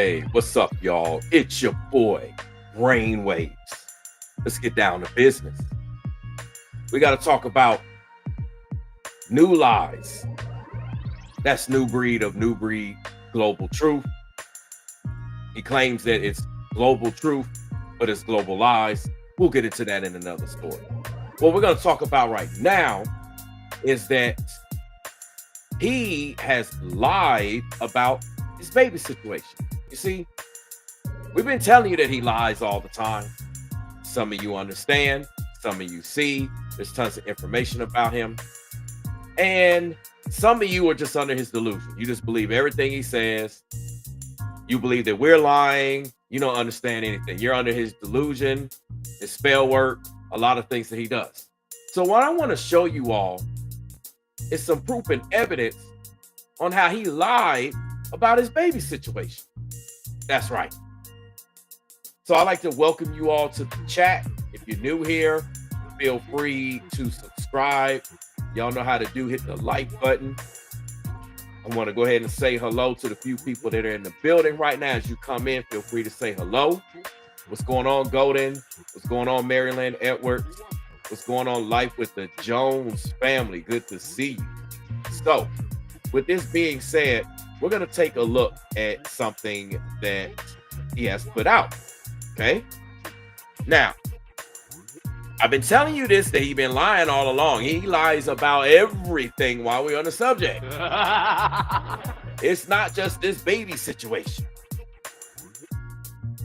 Hey, what's up, y'all? It's your boy, Brainwaves. Let's get down to business. We got to talk about new lies. That's Nubreed of Nubreed Global Truth. He claims that it's global truth, but it's global lies. We'll get into that in another story. What we're going to talk about right now is that he has lied about his baby situation. You see, we've been telling you that he lies all the time. Some of you understand, some of you see, there's tons of information about him. And some of you are just under his delusion. You just believe everything he says. You believe that we're lying. You don't understand anything. You're under his delusion, his spell work, a lot of things that he does. So what I want to show you all is some proof and evidence on how he lied about his baby situation. That's right. So I'd like to welcome you all to the chat. If you're new here, feel free to subscribe. Y'all know how to do, hit the like button. I want to go ahead and say hello to the few people that are in the building right now. As you come in, feel free to say hello. What's going on, Golden? What's going on, Maryland Edwards? What's going on, Life with the Jones family? Good to see you. So, with this being said, we're going to take a look at something that he has put out. Okay? Now, I've been telling you this, that he's been lying all along. He lies about everything while we're on the subject. It's not just this baby situation.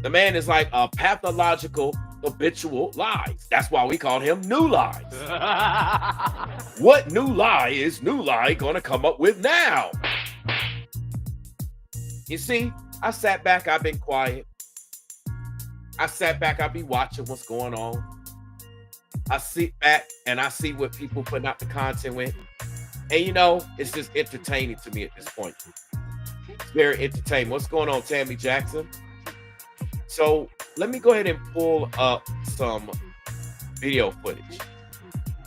The man is like a pathological, habitual lies. That's why we call him New Lies. What new lie is New Lie gonna come up with now? You see, I sat back, I've been quiet. I sat back, I be watching what's going on. I sit back and I see what people putting out the content with. And you know, it's just entertaining to me at this point. It's very entertaining. What's going on, Tammy Jackson? So let me go ahead and pull up some video footage.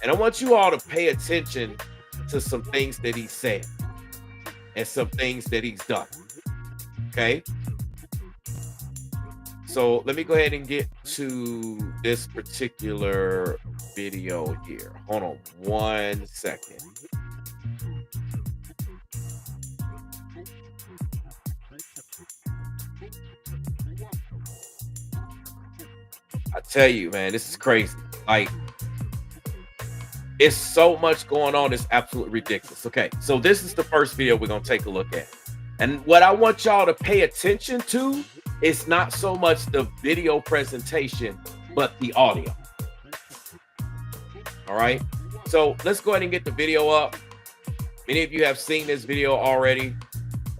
And I want you all to pay attention to some things that he said and some things that he's done. Okay? So let me go ahead and get to this particular video here. Hold on 1 second. I tell you, man, this is crazy. Like, it's so much going on. It's absolutely ridiculous. Okay, so this is the first video we're going to take a look at. And what I want y'all to pay attention to is not so much the video presentation, but the audio. All right, so let's go ahead and get the video up. Many of you have seen this video already.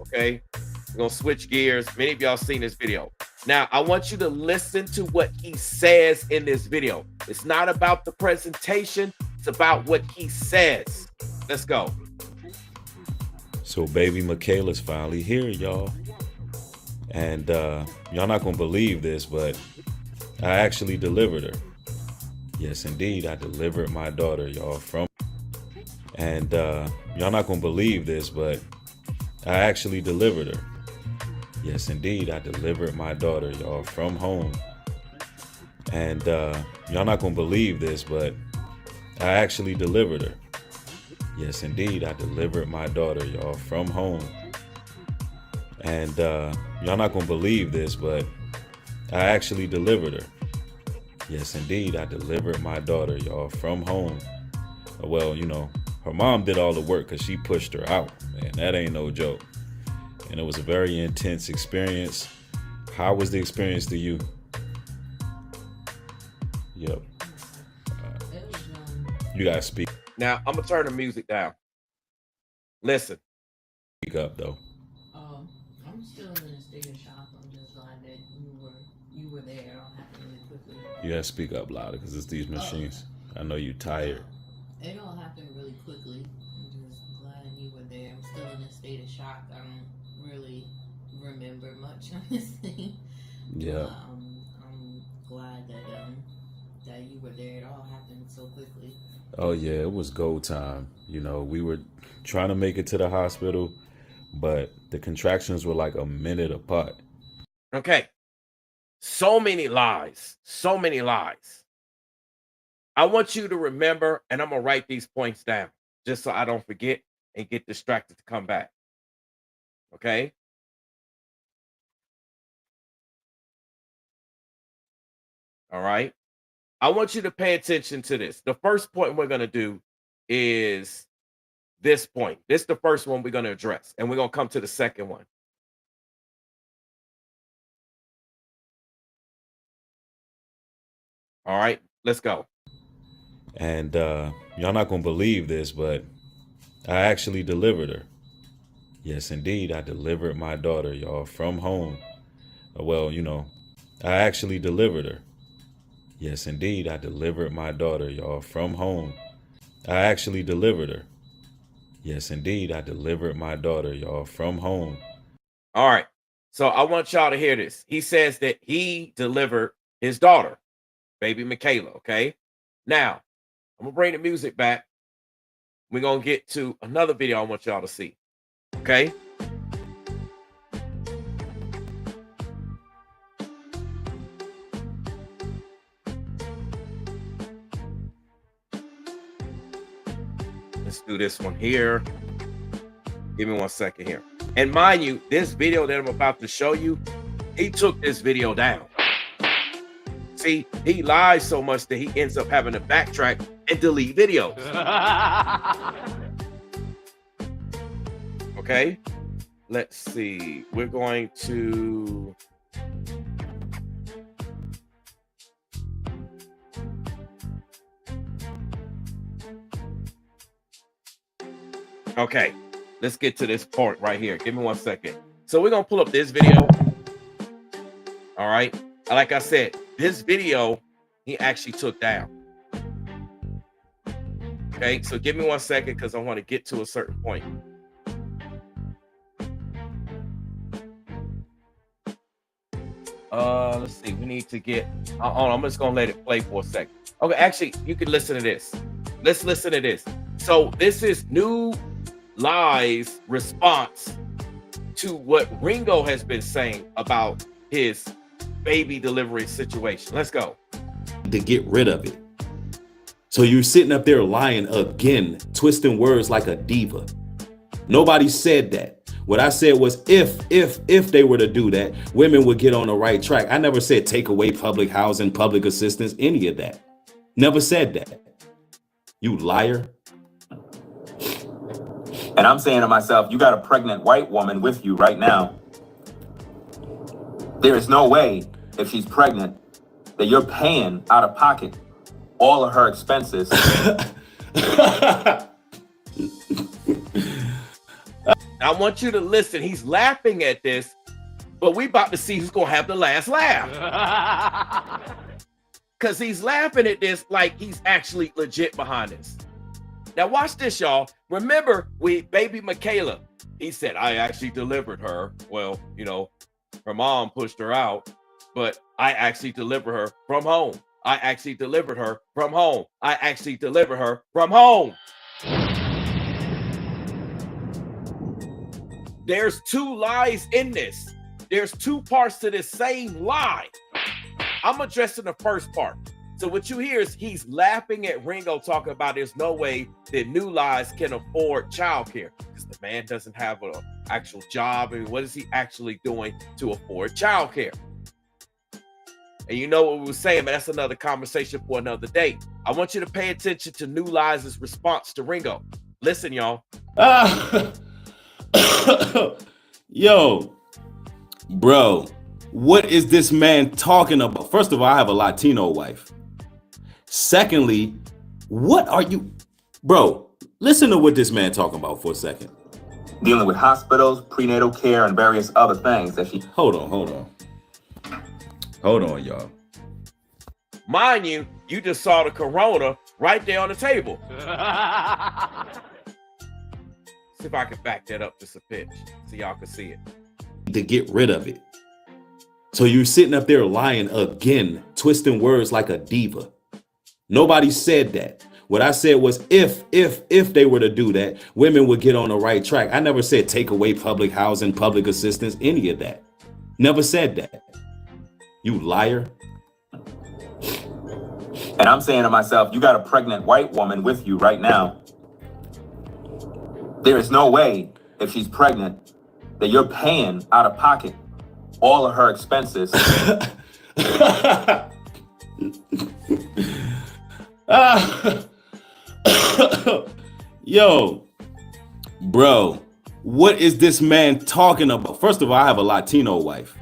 Okay, we're going to switch gears. Many of y'all seen this video. Now, I want you to listen to what he says in this video. It's not about the presentation. It's about what he says. Let's go. So baby Michaela's finally here, y'all. And y'all not going to believe this, but I actually delivered her. Yes, indeed, I delivered my daughter, y'all, from. And y'all not going to believe this, but I actually delivered her. Yes, indeed, I delivered my daughter, y'all, from home. And y'all not gonna believe this, but I actually delivered her. Yes, indeed, I delivered my daughter, y'all, from home. And y'all not gonna believe this, but I actually delivered her. Yes, indeed, I delivered my daughter, y'all, from home. Well, you know, her mom did all the work because she pushed her out, man. That ain't no joke. And it was a very intense experience. How was the experience to you? Yep. You gotta speak. Now, I'm gonna turn the music down. Listen. Speak up, though. I'm still in a state of shock. I'm just glad that you were there. It all happened really quickly. You gotta speak up louder because it's these machines. I know you're tired. It all happened really quickly. I'm just glad you were there. I'm still in a state of shock. I don't really remember much on this thing. Yeah. I'm glad that you were there. It all happened so quickly. Oh yeah, it was go time. You know, we were trying to make it to the hospital, but the contractions were like a minute apart. Okay. So many lies. So many lies. I want you to remember, and I'm going to write these points down just so I don't forget and get distracted to come back. Okay. All right. I want you to pay attention to this. The first point we're going to do is this point. This is the first one we're going to address, and we're going to come to the second one. All right, let's go. And y'all not gonna believe this, but I actually delivered her. Yes, indeed, I delivered my daughter, y'all, from home. Well, you know, I actually delivered her. Yes, indeed, I delivered my daughter, y'all, from home. I actually delivered her. Yes, indeed, I delivered my daughter, y'all, from home. All right. So I want y'all to hear this. He says that he delivered his daughter, baby Michaela. Okay. Now, I'm going to bring the music back. We're going to get to another video I want y'all to see. Okay. Let's do this one here. Give me 1 second here. And mind you, this video that I'm about to show you, he took this video down. See, he lies so much that he ends up having to backtrack and delete videos. Okay, let's see. We're going to... Okay, let's get to this part right here. Give me 1 second. So we're going to pull up this video. All right. Like I said, this video, he actually took down. Okay, so give me 1 second because I want to get to a certain point. Let's see. We need to get... I'm just going to let it play for a second. Okay, actually, you can listen to this. Let's listen to this. So this is New Lie's response to what Ringo has been saying about his baby delivery situation. Let's go. To get rid of it. So you're sitting up there lying again, twisting words like a diva. Nobody said that. What I said was if they were to do that, women would get on the right track. I never said take away public housing, public assistance, any of that. Never said that. You liar. And I'm saying to myself, you got a pregnant white woman with you right now. There is no way, if she's pregnant, that you're paying out of pocket all of her expenses. I want you to listen. He's laughing at this, but we about to see who's going to have the last laugh. Because he's laughing at this like he's actually legit behind this. Now watch this, y'all. Remember, baby Michaela, he said, I actually delivered her. Well, you know, her mom pushed her out, but I actually delivered her from home. I actually delivered her from home. I actually delivered her from home. There's two lies in this. There's two parts to this same lie. I'm addressing the first part. So what you hear is he's laughing at Ringo talking about there's no way that New Lies can afford childcare because the man doesn't have an actual job. I mean, what is he actually doing to afford childcare? And you know what we were saying, but that's another conversation for another day. I want you to pay attention to New Lies' response to Ringo. Listen, y'all. Yo, bro, what is this man talking about? First of all, I have a Latino wife. Secondly, what are you, bro? Listen to what this man talking about for a second. Dealing with hospitals, prenatal care, and various other things that she... Hold on, y'all. Mind you, you just saw the corona right there on the table. See if I can back that up just a pitch so y'all can see it. To get rid of it. So you're sitting up there lying again, twisting words like a diva. Nobody said that. What I said was if they were to do that, women would get on the right track. I never said take away public housing, public assistance, any of that. Never said that. You liar. And I'm saying to myself, you got a pregnant white woman with you right now. There is no way, if she's pregnant, that you're paying out of pocket all of her expenses. Yo, bro, what is this man talking about? First of all, I have a Latino wife.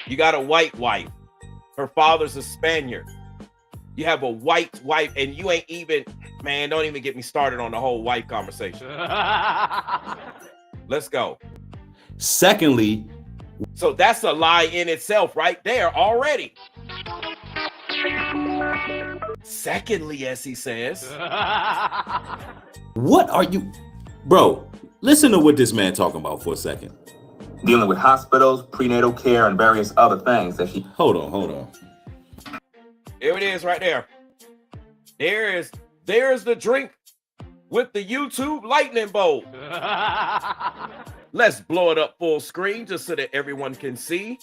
You got a white wife. Her father's a Spaniard. You have a white wife, and you ain't even, man, don't even get me started on the whole white conversation. Let's go. Secondly, so that's a lie in itself right there already. Secondly, as he says, what are you, bro? Listen to what this man talking about for a second. Dealing with hospitals, prenatal care, and various other things that she. Hold on. Here it is right there. There's the drink with the YouTube lightning bolt. Let's blow it up full screen just so that everyone can see.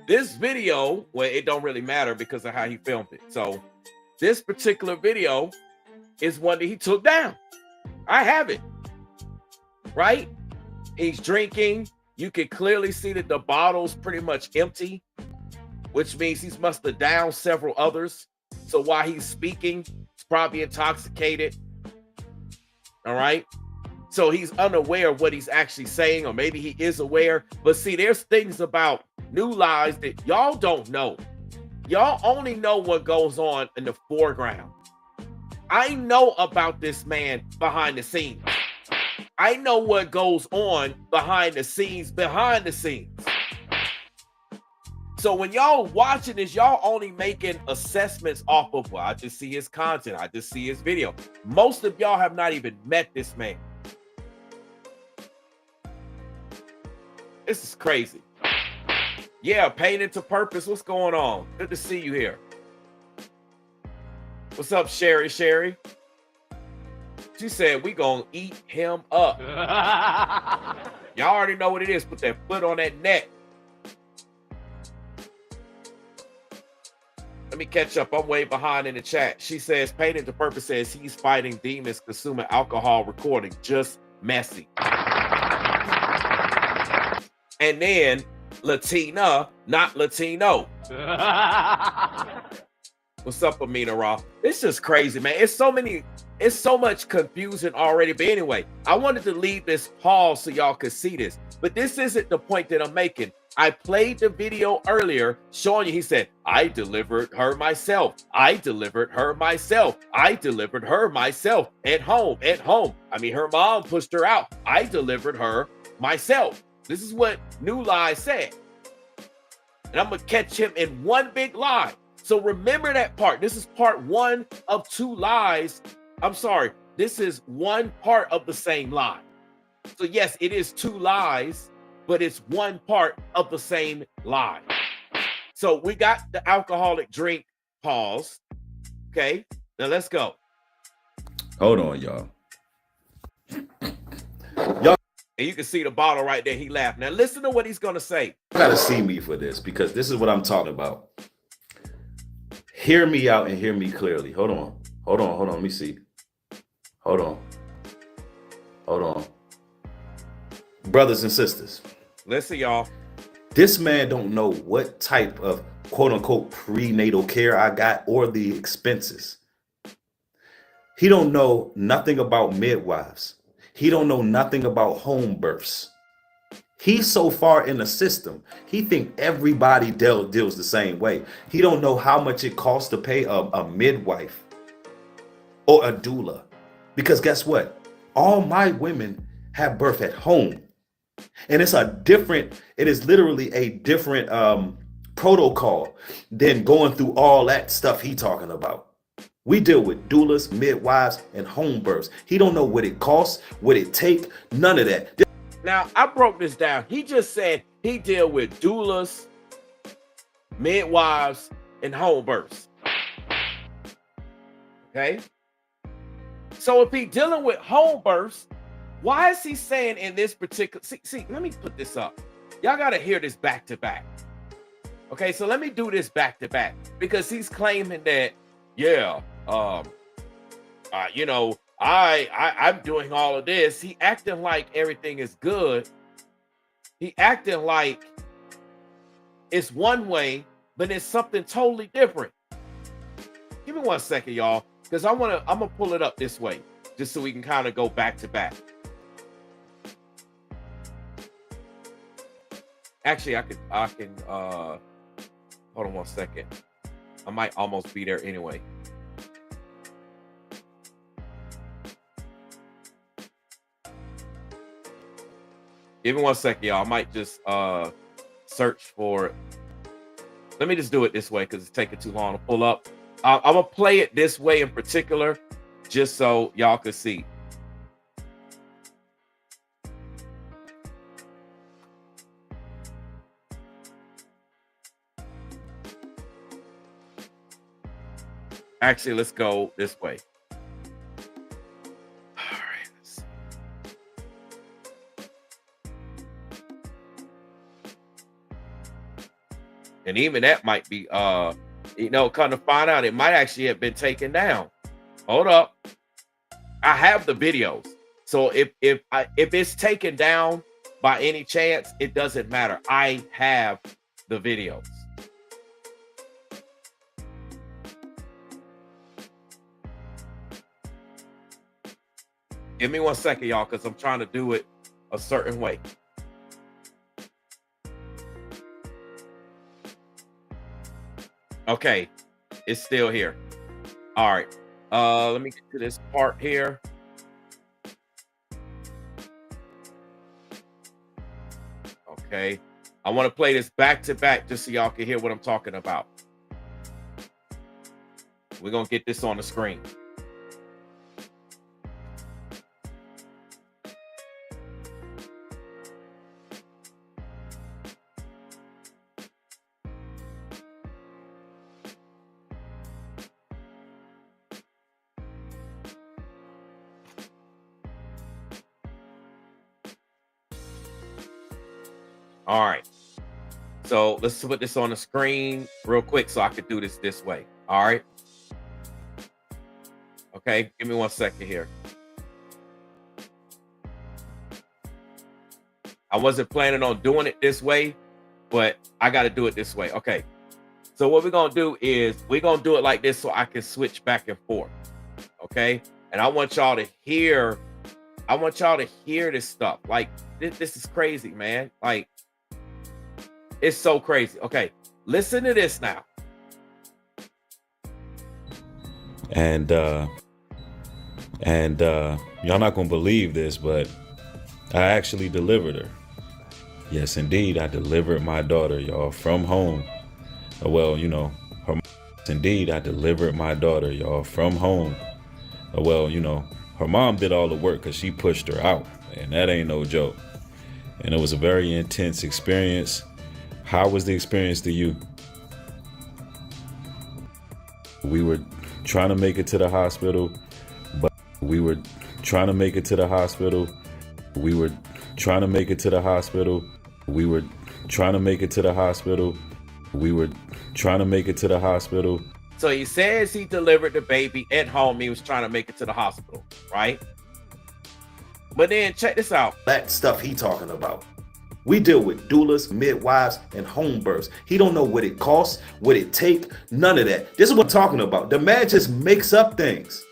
This video, well, it don't really matter because of how he filmed it. So this particular video is one that he took down. I have it. Right? He's drinking. You can clearly see that the bottle's pretty much empty, which means he must have downed several others. So while he's speaking, he's probably intoxicated. All right. So he's unaware of what he's actually saying, or maybe he is aware. But see, there's things about New Lies that y'all don't know. Y'all only know what goes on in the foreground. I know about this man behind the scenes. I know what goes on behind the scenes. So when y'all watching this, y'all only making assessments off of, well, I just see his content. I just see his video. Most of y'all have not even met this man. This is crazy. Yeah, painted to purpose. What's going on? Good to see you here. What's up, Sherry? She said, we gonna eat him up. Y'all already know what it is. Put that foot on that neck. Let me catch up. I'm way behind in the chat. She says, painted to purpose says he's fighting demons, consuming alcohol, recording. Just messy. And then Latina, not Latino. What's up, Amina Raw? It's just crazy, man. It's so much confusion already. But anyway, I wanted to leave this pause so y'all could see this. But this isn't the point that I'm making. I played the video earlier showing you, he said, I delivered her myself. I delivered her myself. I delivered her myself at home. I mean, her mom pushed her out. I delivered her myself. This is what New Lie said. And I'm going to catch him in one big lie. So remember that part. This is part one of two lies. I'm sorry. This is one part of the same lie. So yes, it is two lies, but it's one part of the same lie. So we got the alcoholic drink pause. Okay, now let's go. Hold on, y'all. And you can see the bottle right there. He laughed. Now listen to what he's going to say. You gotta see me for this because this is what I'm talking about. Hear me out and hear me clearly. Hold on. Let me see. Hold on. Brothers and sisters. Listen, y'all. This man don't know what type of quote unquote prenatal care I got or the expenses. He don't know nothing about midwives. He don't know nothing about home births. He's so far in the system. He think everybody deals the same way. He don't know how much it costs to pay a midwife or a doula. Because guess what? All my women have birth at home. And it is literally a different protocol than going through all that stuff he talking about. We deal with doulas, midwives, and home births. He don't know what it costs, what it take, none of that. Now, I broke this down. He just said he deal with doulas, midwives, and home births. Okay? So if he's dealing with home births, why is he saying in this particular, see, let me put this up. Y'all got to hear this back to back. Okay, so let me do this back to back, because he's claiming that, yeah, you know, I'm doing all of this. He acting like everything is good. He acting like it's one way, but it's something totally different. Give me 1 second, y'all, because I'm gonna pull it up this way, just so we can kind of go back to back. Actually, I can hold on 1 second. I might almost be there anyway. Give me 1 second, y'all. I might just search for it. Let me just do it this way because it's taking too long to pull up. I'm gonna play it this way in particular, just so y'all can see. Actually, let's go this way. All right. Let's see. And even that might be, you know, kind of find out it might actually have been taken down. Hold up. I have the videos. So if it's taken down by any chance, it doesn't matter. I have the videos. Give me 1 second, y'all, because I'm trying to do it a certain way. Okay, it's still here. All right. Let me get to this part here. Okay. I want to play this back to back just so y'all can hear what I'm talking about. We're going to get this on the screen. All right. So let's put this on the screen real quick so I could do this way. All right. Okay. Give me 1 second here. I wasn't planning on doing it this way, but I got to do it this way. Okay. So what we're going to do is we're going to do it like this so I can switch back and forth. Okay. And I want y'all to hear, this stuff. Like this is crazy, man. Like, it's so crazy. Okay, listen to this now. And y'all not gonna believe this, but I actually delivered her. Yes, indeed, I delivered my daughter, y'all, from home. Well, you know, indeed, I delivered my daughter, y'all, from home. Well, you know, her mom did all the work because she pushed her out, and that ain't no joke. And it was a very intense experience. How was the experience to you? We were trying to make it to the hospital, but we were trying to make it to the hospital. We were trying to make it to the hospital. We were trying to make it to the hospital. We were trying to make it to the hospital. So he says he delivered the baby at home. He was trying to make it to the hospital, right? But then check this out. That stuff he talking about. We deal with doulas, midwives, and home births. He don't know what it costs, what it take, none of that. This is what I'm talking about. The man just makes up things.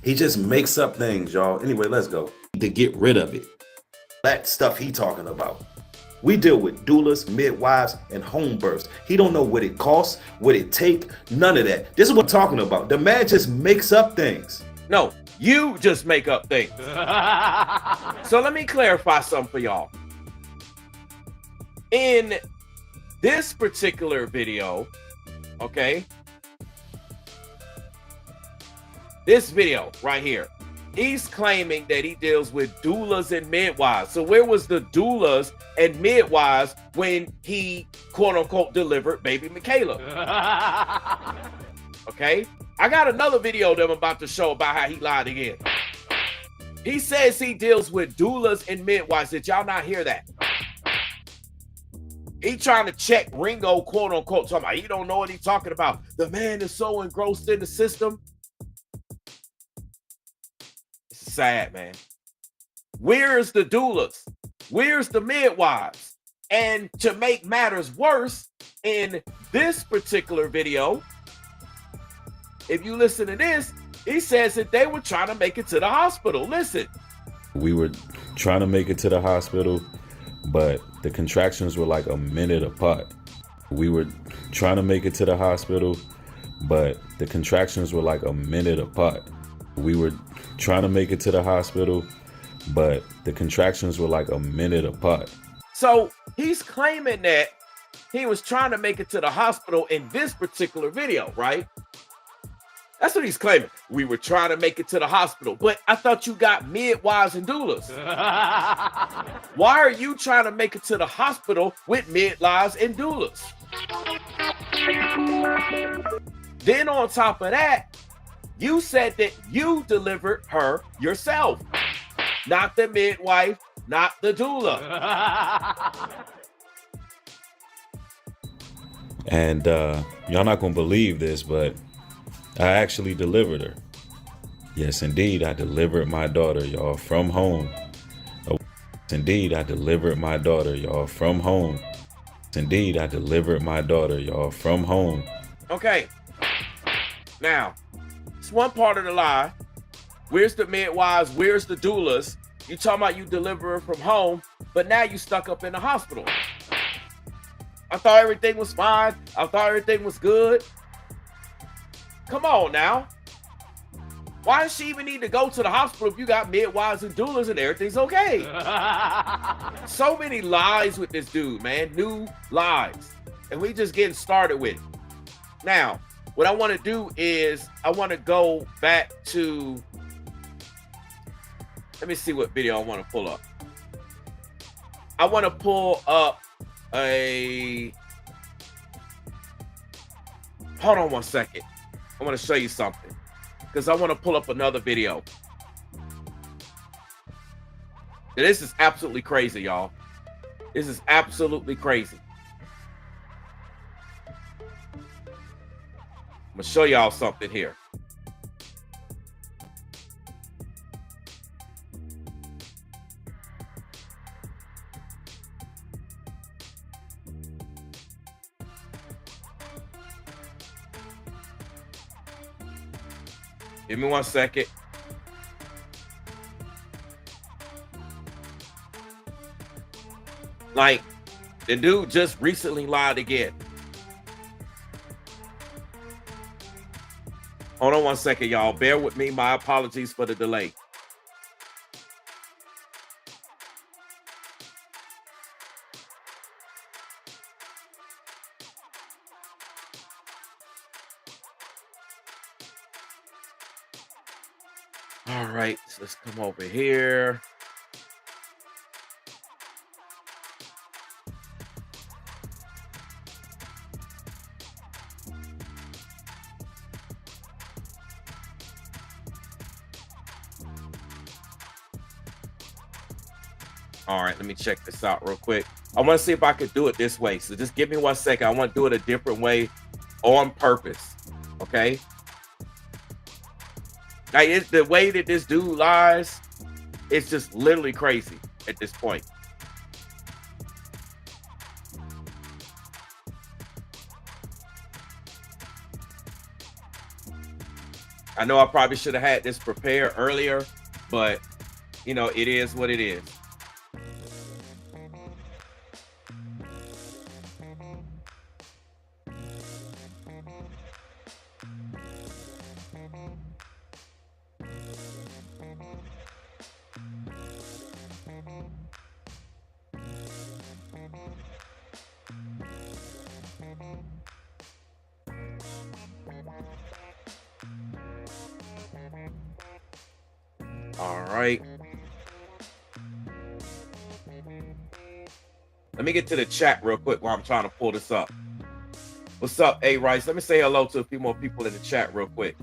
He just makes up things, y'all. Anyway, let's go. To get rid of it. That stuff he talking about. We deal with doulas, midwives, and home births. He don't know what it costs, what it take, none of that. This is what I'm talking about. The man just makes up things. No, you just make up things. So let me clarify something for y'all. In this particular video, okay, this video right here, he's claiming that he deals with doulas and midwives. So where was the doulas and midwives when he, quote unquote, delivered baby Michaela? Okay, I got another video that I'm about to show about how he lied again. He says he deals with doulas and midwives. Did y'all not hear that? He trying to check Ringo, quote unquote, talking about he don't know what he's talking about. The man is so engrossed in the system. It's sad, man. Where's the doulas? Where's the midwives? And to make matters worse, in this particular video, if you listen to this, he says that they were trying to make it to the hospital. Listen. We were trying to make it to the hospital, but the contractions were like a minute apart. We were trying to make it to the hospital, but the contractions were like a minute apart. We were trying to make it to the hospital, but the contractions were like a minute apart. So he's claiming that he was trying to make it to the hospital in this particular video, right? That's what he's claiming. We were trying to make it to the hospital, but I thought you got midwives and doulas. Why are you trying to make it to the hospital with midwives and doulas? Then on top of that, you said that you delivered her yourself, not the midwife, not the doula. And y'all not gonna believe this, but I actually delivered her. Yes, indeed, I delivered my daughter, y'all, from home. Indeed, I delivered my daughter, y'all, from home. Indeed, I delivered my daughter, y'all, from home. Okay. Now, it's one part of the lie. Where's the midwives? Where's the doulas? You talking about you deliver her from home, but now you stuck up in the hospital. I thought everything was fine. I thought everything was good. Come on now. Why does she even need to go to the hospital if you got midwives and doulas and everything's okay? So many lies with this dude, man. New lies. And we just getting started with it. Now, what I want to do is I want to go back to, let me see what video I want to pull up. I want to pull up hold on one second. I want to show you something because I want to pull up another video. This is absolutely crazy, y'all. This is absolutely crazy. I'm gonna show y'all something here. Give me 1 second. Like, the dude just recently lied again. Hold on 1 second, y'all. Bear with me. My apologies for the delay. All right, so let's come over here. All right, let me check this out real quick. I want to see if I could do it this way. So just give me 1 second. I want to do it a different way on purpose. Okay. Like, it's the way that this dude lies, it's just literally crazy at this point. I know I probably should have had this prepared earlier, but you know, it is what it is. All right. Let me get to the chat real quick while I'm trying to pull this up. What's up, A Rice? Let me say hello to a few more people in the chat real quick.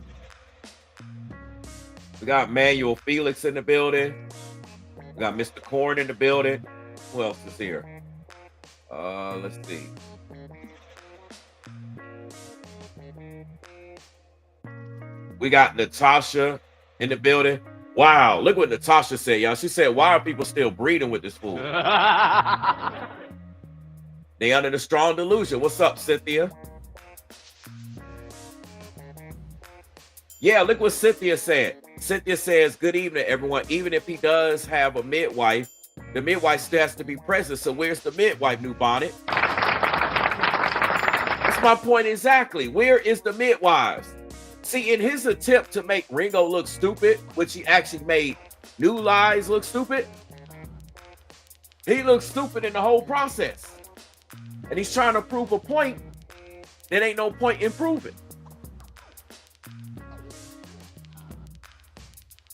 We got Manuel Felix in the building. We got Mr. Corn in the building. Who else is here? Let's see. We got Natasha in the building. Wow, look what Natasha said, y'all. She said, why are people still breeding with this fool? They under the strong delusion. What's up, Cynthia? Yeah, look what Cynthia said. Cynthia says, good evening, everyone. Even if he does have a midwife, the midwife still has to be present. So where's the midwife, New Bonnet? That's my point exactly. Where is the midwives? See, in his attempt to make Ringo look stupid, which he actually made New Lies look stupid, he looks stupid in the whole process. And he's trying to prove a point that ain't no point in proving.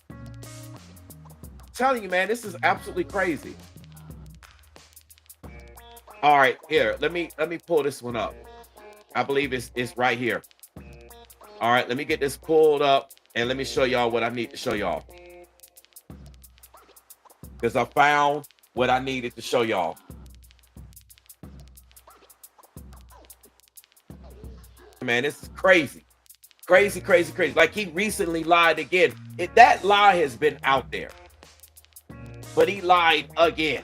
I'm telling you, man, this is absolutely crazy. All right, here, let me pull this one up. I believe it's right here. All right, let me get this pulled up and let me show y'all what I need to show y'all. Because I found what I needed to show y'all. Man, this is crazy. Crazy, crazy, crazy. Like he recently lied again. That lie has been out there. But he lied again.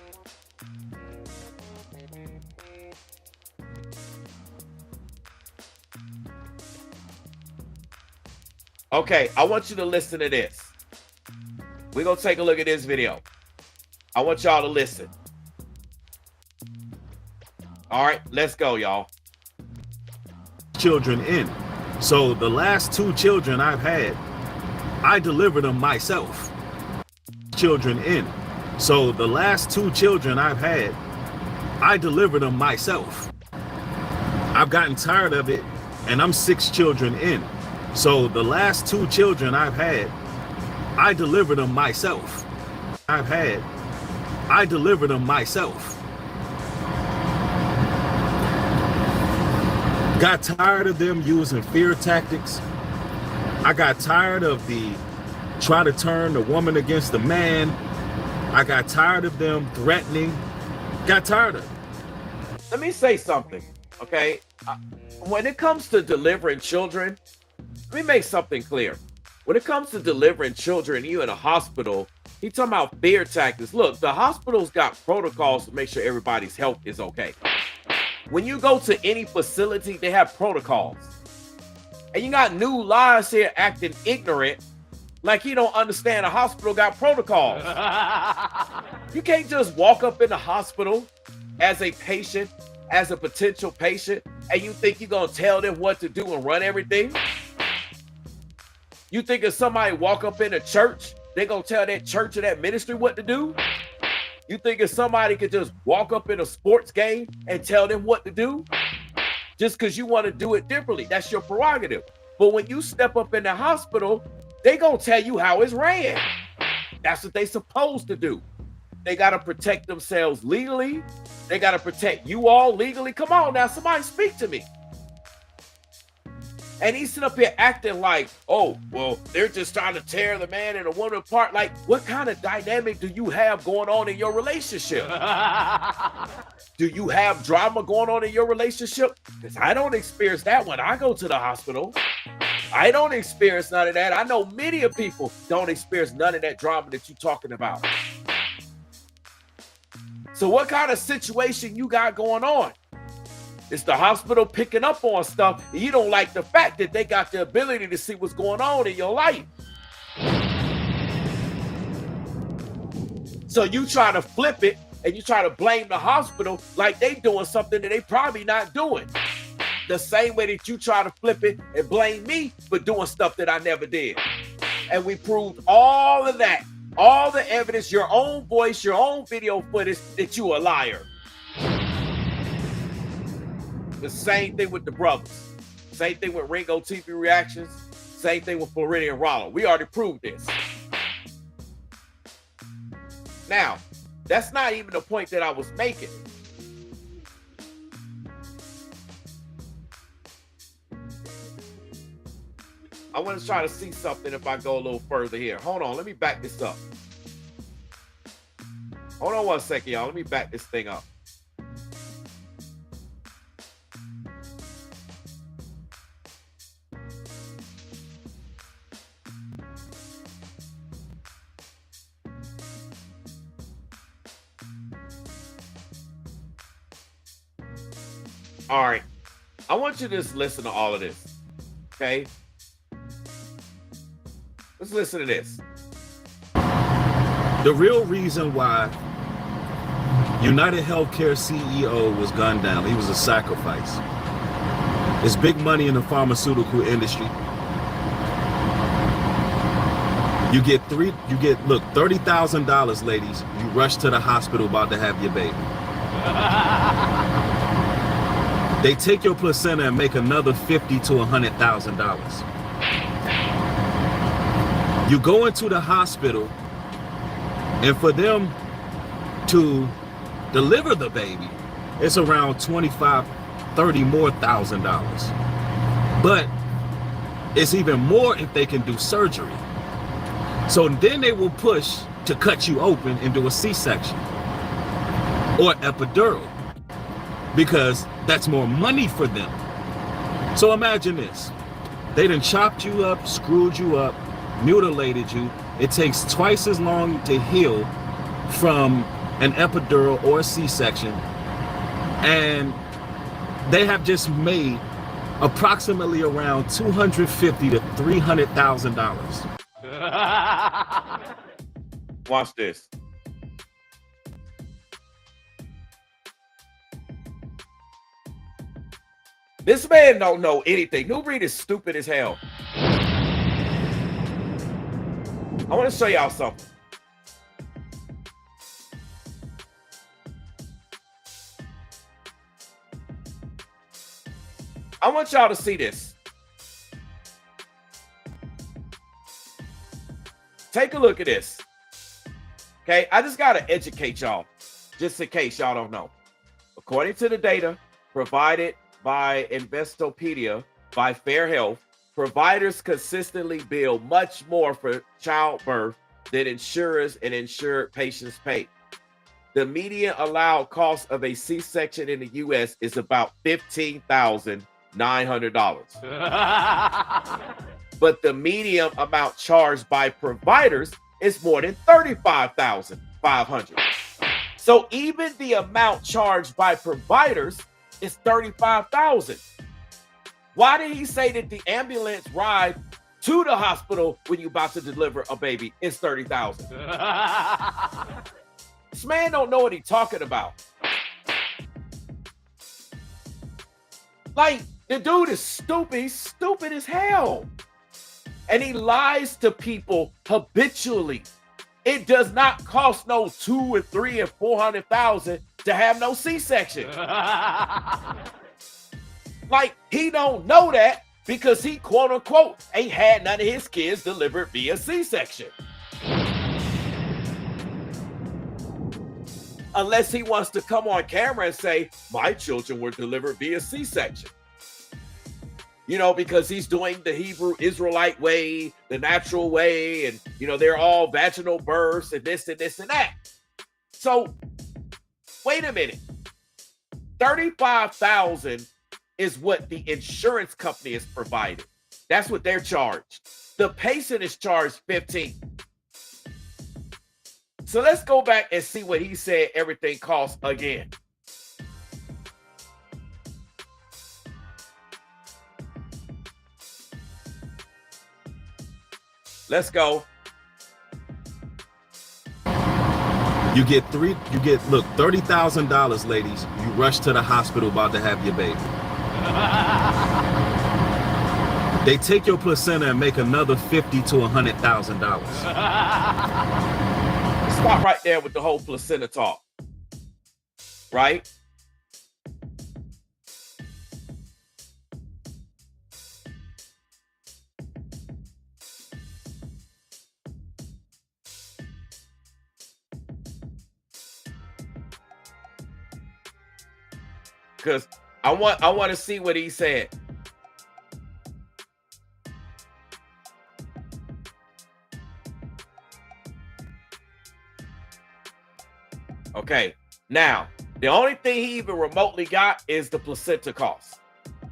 Okay, I want you to listen to this. We're going to take a look at this video. I want y'all to listen. All right, let's go, y'all. Children in. So the last 2 children I've had, I delivered them myself. Children in. So the last 2 children I've had, I delivered them myself. I've gotten tired of it, and I'm 6 children in. So the last 2 children I've had, I delivered them myself. I delivered them myself. Got tired of them using fear tactics. I got tired of the try to turn the woman against the man. I got tired of them threatening. Got tired of it. Let me say something, okay? When it comes to delivering children, let me make something clear. When it comes to delivering children, you in a hospital, he talking about fear tactics. Look, the hospital's got protocols to make sure everybody's health is okay. When you go to any facility, they have protocols. And you got New Lies here acting ignorant, like he don't understand a hospital got protocols. You can't just walk up in the hospital as a patient, as a potential patient, and you think you're going to tell them what to do and run everything? You think if somebody walk up in a church, they going to tell that church or that ministry what to do? You think if somebody could just walk up in a sports game and tell them what to do? Just because you want to do it differently, that's your prerogative. But when you step up in the hospital, they going to tell you how it's ran. That's what they supposed to do. They got to protect themselves legally. They got to protect you all legally. Come on now, somebody speak to me. And he's sitting up here acting like, oh, well, they're just trying to tear the man and the woman apart. Like, what kind of dynamic do you have going on in your relationship? Do you have drama going on in your relationship? Because I don't experience that when I go to the hospital. I don't experience none of that. I know many of people don't experience none of that drama that you're talking about. So what kind of situation you got going on? It's the hospital picking up on stuff, and you don't like the fact that they got the ability to see what's going on in your life. So you try to flip it, and you try to blame the hospital like they doing something that they probably not doing. The same way that you try to flip it and blame me for doing stuff that I never did. And we proved all of that, all the evidence, your own voice, your own video footage, that you a liar. The same thing with the brothers. Same thing with Ringo TV reactions. Same thing with Floridian Rollo. We already proved this. Now, that's not even the point that I was making. I want to try to see something if I go a little further here. Hold on, let me back this up. Hold on one second, y'all. Let me back this thing up. All right. I want you to just listen to all of this. Okay? Let's listen to this. The real reason why United Healthcare CEO was gunned down, he was a sacrifice. It's big money in the pharmaceutical industry. Look, $30,000, ladies. You rush to the hospital about to have your baby. They take your placenta and make another $50,000 to $100,000. You go into the hospital, and for them to deliver the baby, it's around $25,000, more $30,000. But it's even more if they can do surgery. So then they will push to cut you open and do a C-section or epidural, because that's more money for them. So imagine this. They done chopped you up, screwed you up, mutilated you. It takes twice as long to heal from an epidural or a C-section. And they have just made approximately around $250,000 to $300,000. Watch this. This man don't know anything. Nubreed is stupid as hell. I want to show y'all something. I want y'all to see this. Take a look at this. Okay, I just got to educate y'all, just in case y'all don't know. According to the data provided by Investopedia by Fair Health, providers consistently bill much more for childbirth than insurers and insured patients pay. The median allowed cost of a C-section in the U.S. is about $15,900. But the median amount charged by providers is more than $35,500. So even the amount charged by providers is $35,000. Why did he say that the ambulance ride to the hospital when you're about to deliver a baby is $30,000? This man don't know what he's talking about. Like, the dude is stupid. He's stupid as hell. And he lies to people habitually. It does not cost no $200,000 and $300,000 and $400,000 to have no C-section. Like, he don't know that because he, quote unquote, ain't had none of his kids delivered via C-section. Unless he wants to come on camera and say, my children were delivered via C-section. You know, because he's doing the Hebrew Israelite way, the natural way, and, you know, they're all vaginal births and this and this and that. So, wait a minute. $35,000 is what the insurance company is provided. That's what they're charged. The patient is charged $15,000. So let's go back and see what he said everything costs again. Let's go. Look, $30,000, ladies. You rush to the hospital about to have your baby. They take your placenta and make another $50,000 to $100,000. Stop right there with the whole placenta talk. Right? Because I want to see what he said. Okay. Now, the only thing he even remotely got is the placenta cost.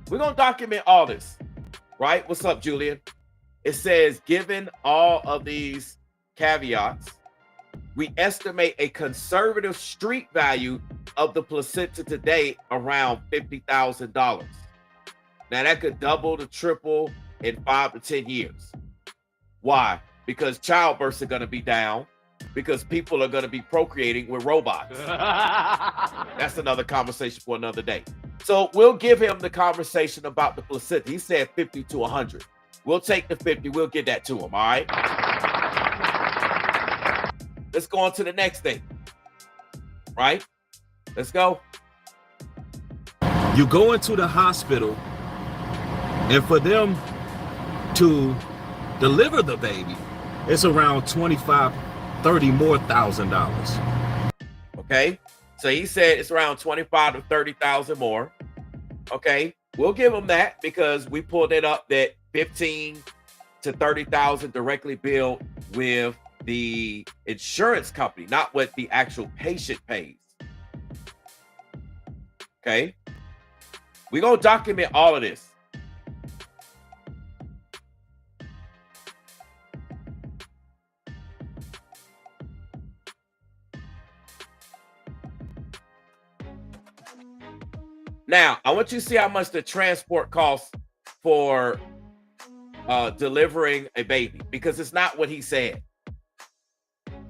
We're going to document all this, right? What's up, Julian? It says, given all of these caveats, we estimate a conservative street value of the placenta today around $50,000. Now, that could double to triple in 5 to 10 years. Why? Because childbirths are going to be down, because people are going to be procreating with robots. That's another conversation for another day. So we'll give him the conversation about the placenta. He said 50 to 100. We'll take the 50. We'll get that to him, all right? Let's go on to the next thing, right? Let's go. You go into the hospital, and for them to deliver the baby, it's around 25, 30 more $1,000. Okay, so he said it's around 25 to 30,000 more. Okay, we'll give him that because we pulled it up that 15 to 30,000 directly billed with the insurance company, not what the actual patient pays. Okay, we're gonna document all of this. Now, I want you to see how much the transport costs for delivering a baby, because it's not what he said.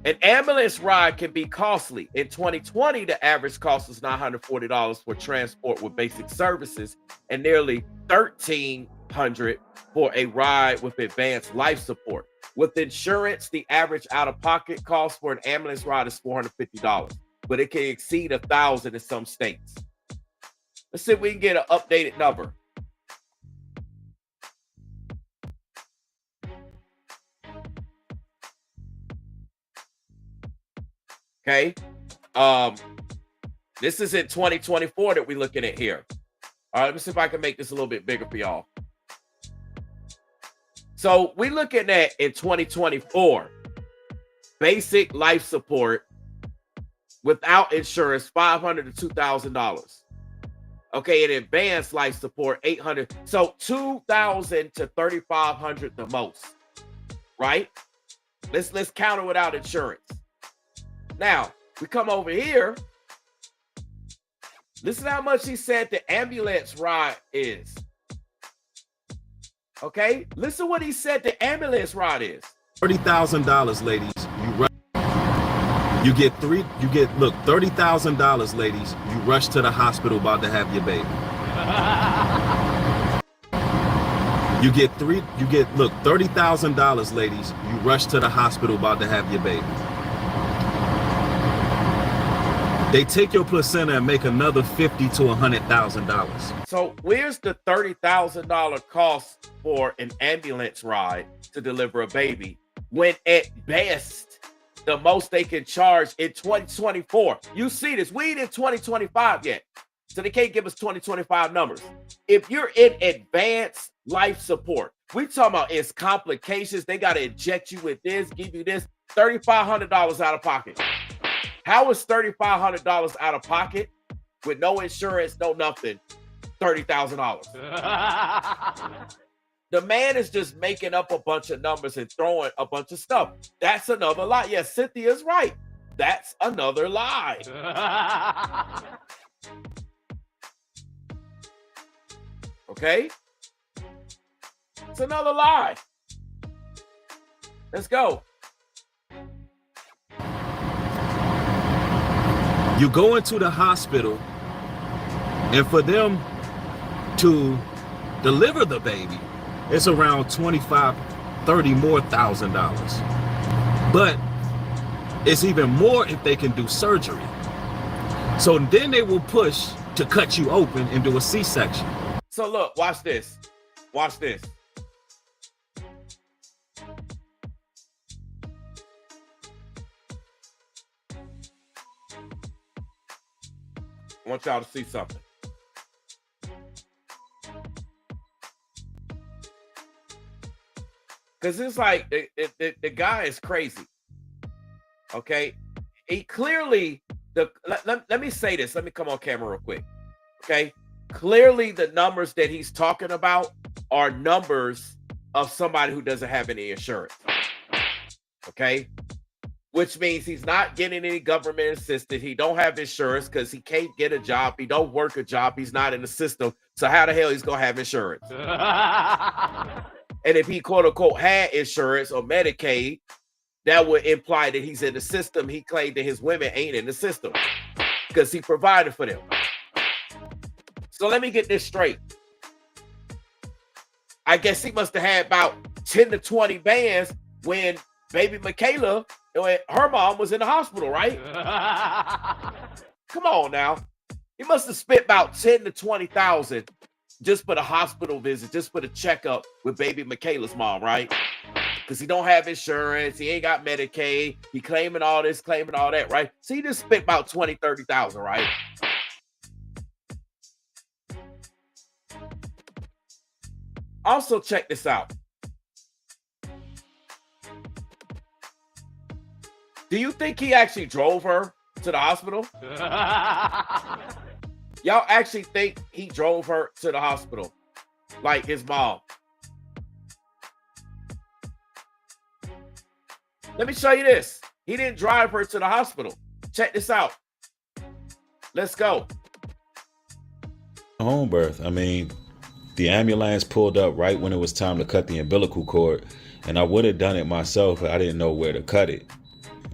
An ambulance ride can be costly. In 2020, the average cost was $940 for transport with basic services and nearly $1,300 for a ride with advanced life support. With insurance, the average out-of-pocket cost for an ambulance ride is $450, but it can exceed $1,000 in some states. Let's see if we can get an updated number. Okay. This is in 2024 that we're looking at here. All right, let me see if I can make this a little bit bigger for y'all. So we're looking at in 2024, basic life support without insurance, $500 to $2,000. Okay, in advanced life support, $800. So $2,000 to $3,500 the most, right? Let's count it without insurance. Now, we come over here. Listen how much he said the ambulance ride is. Okay, listen what he said the ambulance ride is. $30,000, ladies. Look, $30,000, ladies. You rush to the hospital about to have your baby. Look, $30,000, ladies. You rush to the hospital about to have your baby. They take your placenta and make another $50,000 to $100,000. So where's the $30,000 cost for an ambulance ride to deliver a baby when at best the most they can charge in 2024? You see this, we ain't in 2025 yet, so they can't give us 2025 numbers. If you're in advanced life support, we talking about it's complications. They got to inject you with this, give you this, $3,500 out of pocket. How is $3,500 out of pocket with no insurance, no nothing? $30,000. The man is just making up a bunch of numbers and throwing a bunch of stuff. That's another lie. Yes, Cynthia's right. That's another lie. Okay? It's another lie. Let's go. You go into the hospital, and for them to deliver the baby, it's around 25, 30 more $1,000. But it's even more if they can do surgery. So then they will push to cut you open and do a C-section. So look, watch this. Watch this. I want y'all to see something. Because it's like the guy is crazy. Okay. He clearly let me say this. Let me come on camera real quick. Okay. Clearly, the numbers that he's talking about are numbers of somebody who doesn't have any insurance. Okay. Which means he's not getting any government assistance. He don't have insurance because he can't get a job. He don't work a job. He's not in the system. So how the hell he's gonna have insurance? And if he quote unquote had insurance or Medicaid, that would imply that he's in the system. He claimed that his women ain't in the system because he provided for them. So let me get this straight. I guess he must have had about 10 to 20 bands when baby Michaela, her mom, was in the hospital, right? Come on now. He must have spent about 10 to 20,000 just for the hospital visit, just for the checkup with baby Michaela's mom, right? Because he don't have insurance, he ain't got Medicaid, he claiming all this, claiming all that, right? So he just spent about 20, 30,000, right? Also, check this out. Do you think he actually drove her to the hospital? Y'all actually think he drove her to the hospital like his mom? Let me show you this. He didn't drive her to the hospital. Check this out. Let's go. Home birth. I mean, the ambulance pulled up right when it was time to cut the umbilical cord, and I would have done it myself, but I didn't know where to cut it.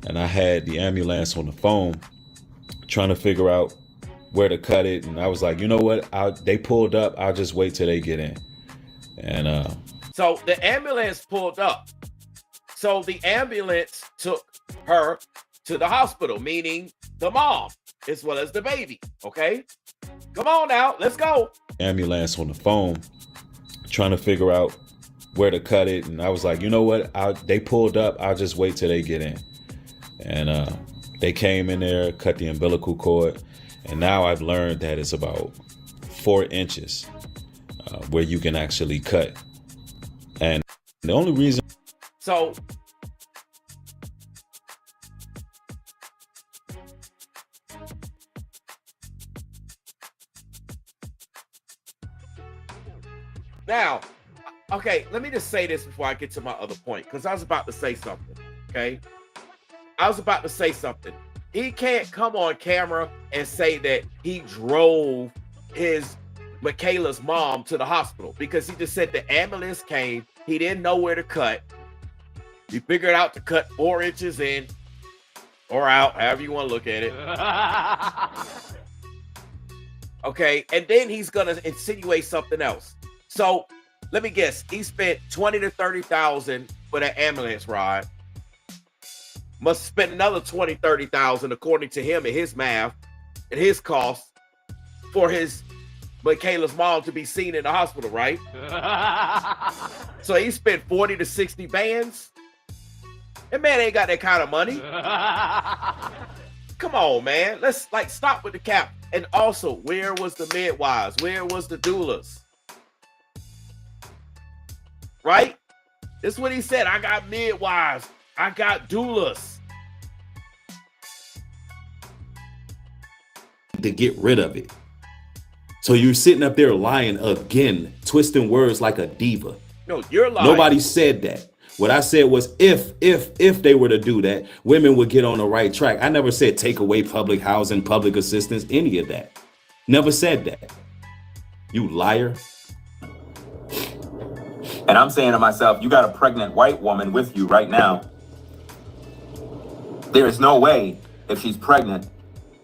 And I had the ambulance on the phone trying to figure out where to cut it. And I was like, you know what? They pulled up. I'll just wait till they get in. And so the ambulance pulled up. So the ambulance took her to the hospital, meaning the mom as well as the baby. Okay, come on now, let's go. Ambulance on the phone trying to figure out where to cut it. And I was like, you know what? They pulled up. I'll just wait till they get in. And they came in there, cut the umbilical cord. And now I've learned that it's about 4 inches where you can actually cut. And the only reason. So now, okay, let me just say this before I get to my other point, because I was about to say something, okay? I was about to say something. He can't come on camera and say that he drove his Michaela's mom to the hospital because he just said the ambulance came. He didn't know where to cut. He figured out to cut 4 inches in or out, however you want to look at it. Okay, and then he's gonna insinuate something else. So let me guess. He spent 20 to 30,000 for that ambulance ride. Must spend another 20, 30,000 according to him and his math and his cost for his Michaela's mom to be seen in the hospital, right? So he spent 40 to 60 bands. That man ain't got that kind of money. Come on, man. Let's stop with the cap. And also, where was the midwives? Where was the doulas? Right? This is what he said. I got midwives. I got doulas. To get rid of it. So you're sitting up there lying again, twisting words like a diva. No, you're lying. Nobody said that. What I said was if they were to do that, women would get on the right track. I never said take away public housing, public assistance, any of that. Never said that. You liar. And I'm saying to myself, you got a pregnant white woman with you right now. There is no way, if she's pregnant,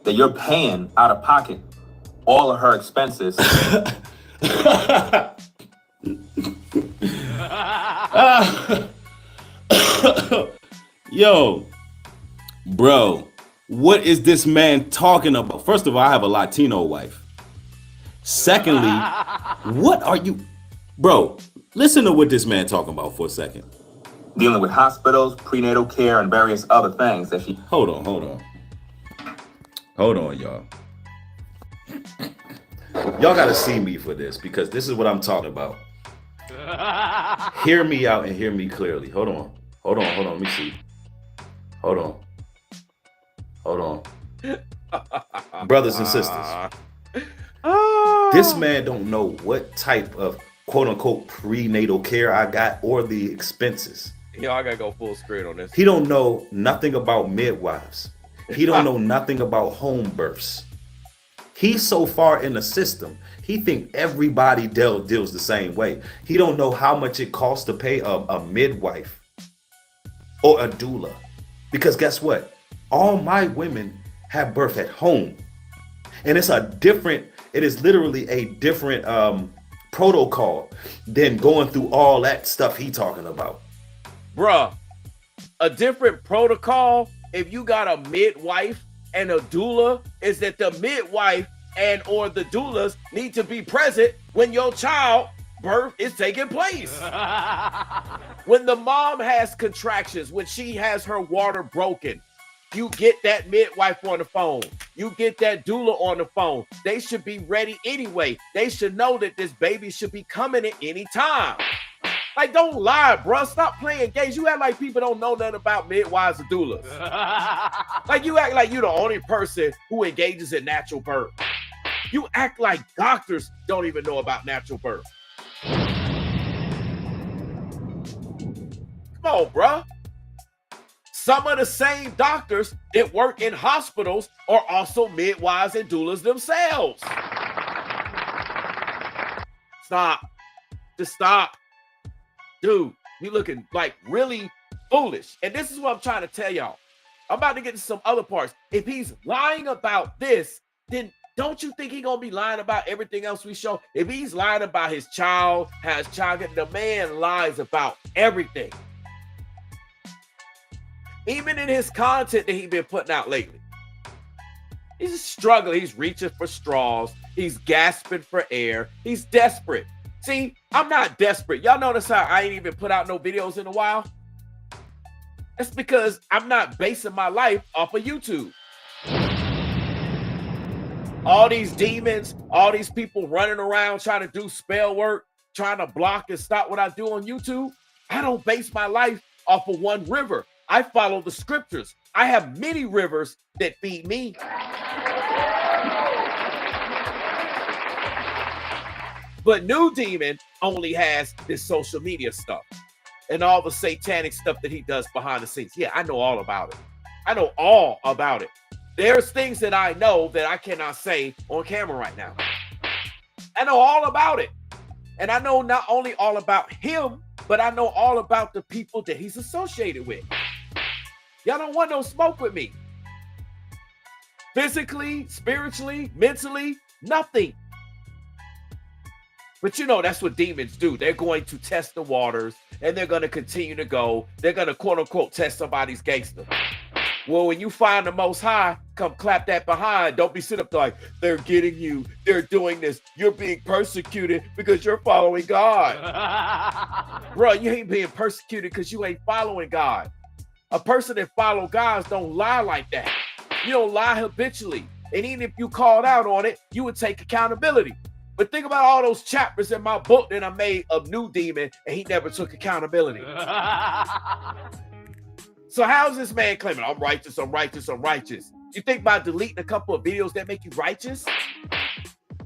that you're paying out of pocket all of her expenses. Yo, bro, what is this man talking about? First of all, I have a Latino wife. Secondly, what are you, bro? Listen to what this man talking about for a second. Dealing with hospitals, prenatal care, and various other things that she... Hold on, y'all. Y'all gotta see me for this because this is what I'm talking about. Hear me out and hear me clearly. Hold on. Let me see. Hold on. Brothers and sisters, this man don't know what type of quote unquote prenatal care I got or the expenses. Yo, I gotta go full screen on this. He don't know nothing about midwives. He don't know nothing about home births. He's so far in the system, he think everybody deals the same way. He don't know how much it costs to pay a midwife or a doula. Because guess what? All my women have birth at home. And it is literally a different protocol than going through all that stuff he talking about. Bruh, a different protocol if you got a midwife and a doula is that the midwife and or the doulas need to be present when your child birth is taking place. When the mom has contractions, when she has her water broken, you get that midwife on the phone. You get that doula on the phone. They should be ready anyway. They should know that this baby should be coming at any time. Like, don't lie, bro. Stop playing games. You act like people don't know nothing about midwives and doulas. Like, you act like you're the only person who engages in natural birth. You act like doctors don't even know about natural birth. Come on, bro. Some of the same doctors that work in hospitals are also midwives and doulas themselves. Stop. Just stop. Dude, you looking like really foolish. And this is what I'm trying to tell y'all. I'm about to get to some other parts. If he's lying about this, then don't you think he's going to be lying about everything else we show? If he's lying about his child, has child, the man lies about everything. Even in his content that he's been putting out lately. He's struggling. He's reaching for straws. He's gasping for air. He's desperate. See, I'm not desperate. Y'all notice how I ain't even put out no videos in a while? That's because I'm not basing my life off of YouTube. All these demons, all these people running around trying to do spell work, trying to block and stop what I do on YouTube. I don't base my life off of one river. I follow the scriptures. I have many rivers that feed me. But New Demon only has this social media stuff and all the satanic stuff that he does behind the scenes. Yeah, I know all about it. I know all about it. There's things that I know that I cannot say on camera right now. I know all about it. And I know not only all about him, but I know all about the people that he's associated with. Y'all don't want no smoke with me. Physically, spiritually, mentally, nothing. But you know, that's what demons do. They're going to test the waters and they're going to continue to go. They're going to quote unquote test somebody's gangster. Well, when you find the Most High, come clap that behind. Don't be sitting up there like, they're getting you. They're doing this. You're being persecuted because you're following God. Bro, you ain't being persecuted because you ain't following God. A person that follows God don't lie like that. You don't lie habitually. And even if you called out on it, you would take accountability. But think about all those chapters in my book that I made of New Demon, and he never took accountability. So how's this man claiming, I'm righteous, I'm righteous, I'm righteous? You think by deleting a couple of videos that make you righteous?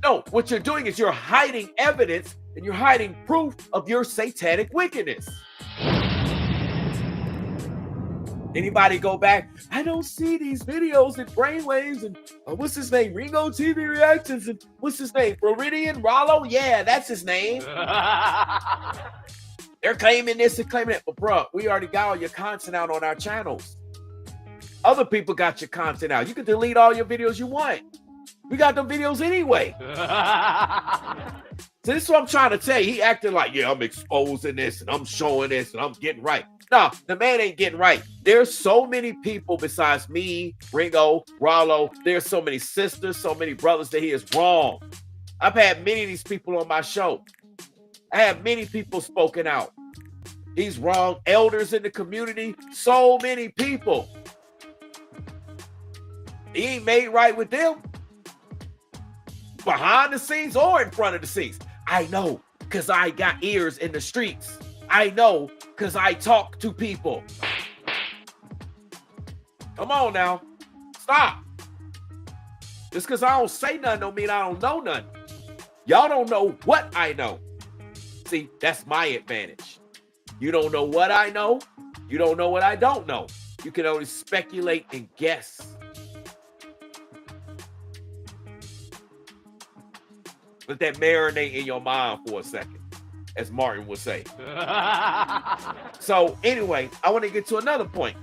No, what you're doing is you're hiding evidence and you're hiding proof of your satanic wickedness. Anybody go back? I don't see these videos and brainwaves and what's his name? Ringo TV reactions and what's his name? Floridian Rollo? Yeah, that's his name. They're claiming this and claiming that, but bro, we already got all your content out on our channels. Other people got your content out. You can delete all your videos you want. We got them videos anyway. So this is what I'm trying to tell you. He acting like, yeah, I'm exposing this and I'm showing this and I'm getting right. No, the man ain't getting right. There's so many people besides me, Ringo, Rollo. There's so many sisters, so many brothers that he is wrong. I've had many of these people on my show. I have many people spoken out. He's wrong. Elders in the community, so many people. He ain't made right with them. Behind the scenes or in front of the scenes. I know, because I got ears in the streets. I know, because I talk to people. Come on now. Stop. Just because I don't say nothing don't mean I don't know nothing. Y'all don't know what I know. See, that's my advantage. You don't know what I know. You don't know what I don't know. You can only speculate and guess. Let that marinate in your mind for a second, as Martin would say. So anyway, I want to get to another point.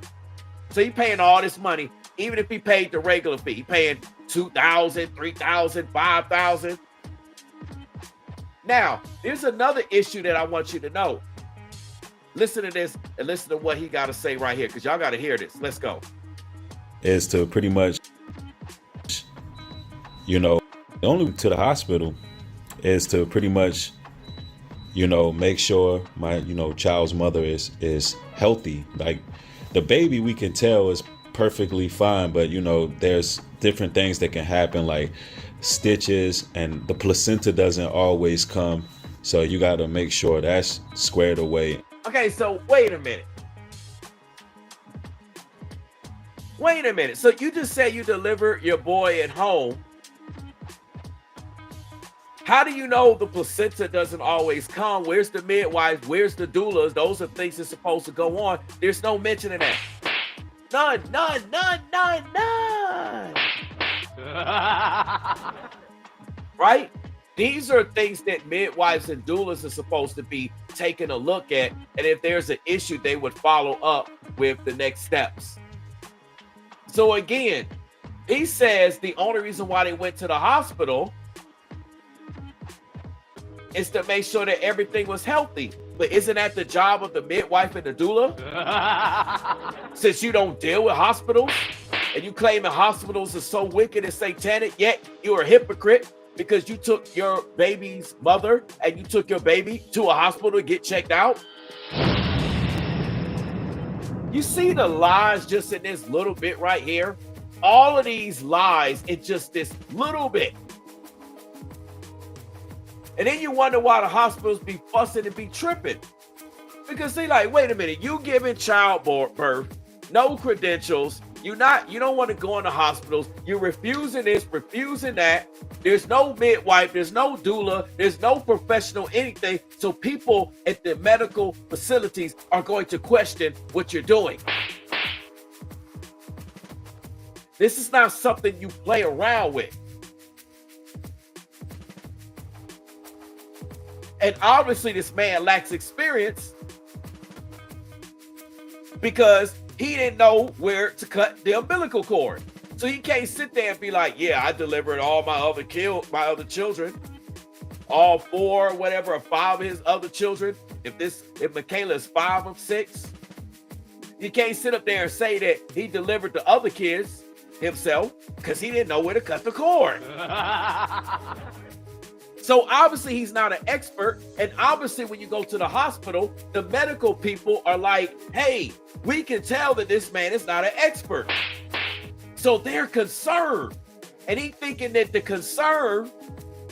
So he paying all this money, even if he paid the regular fee, he paying $2,000, $3,000, $5,000. Now, there's another issue that I want you to know. Listen to this and listen to what he got to say right here, because y'all got to hear this. Let's go. Is to pretty much, only to the hospital is to pretty much, make sure my, child's mother is healthy. Like the baby, we can tell is perfectly fine, but there's different things that can happen, like stitches, and the placenta doesn't always come. So you got to make sure that's squared away. Okay, so wait a minute. So you just said you delivered your boy at home. How do you know the placenta doesn't always come? Where's the midwives? Where's the doulas? Those are things that's supposed to go on. There's no mention of that. None. Right? These are things that midwives and doulas are supposed to be taking a look at. And if there's an issue, they would follow up with the next steps. So again, he says the only reason why they went to the hospital is to make sure that everything was healthy. But isn't that the job of the midwife and the doula? Since you don't deal with hospitals and you claim that hospitals are so wicked and satanic, yet you're a hypocrite because you took your baby's mother and you took your baby to a hospital to get checked out. You see the lies just in this little bit right here? All of these lies in just this little bit. And then you wonder why the hospitals be fussing and be tripping. Because they like, wait a minute, you giving childbirth, no credentials. You don't want to go into hospitals. You're refusing this, refusing that. There's no midwife, there's no doula, there's no professional anything. So people at the medical facilities are going to question what you're doing. This is not something you play around with. And obviously this man lacks experience because he didn't know where to cut the umbilical cord. So he can't sit there and be like, yeah, I delivered all my other children, all 4, whatever, or 5 of his other children. If Michaela is 5 of 6, you can't sit up there and say that he delivered the other kids himself because he didn't know where to cut the cord. So obviously he's not an expert. And obviously when you go to the hospital, the medical people are like, hey, we can tell that this man is not an expert. So they're concerned. And he thinking that the concern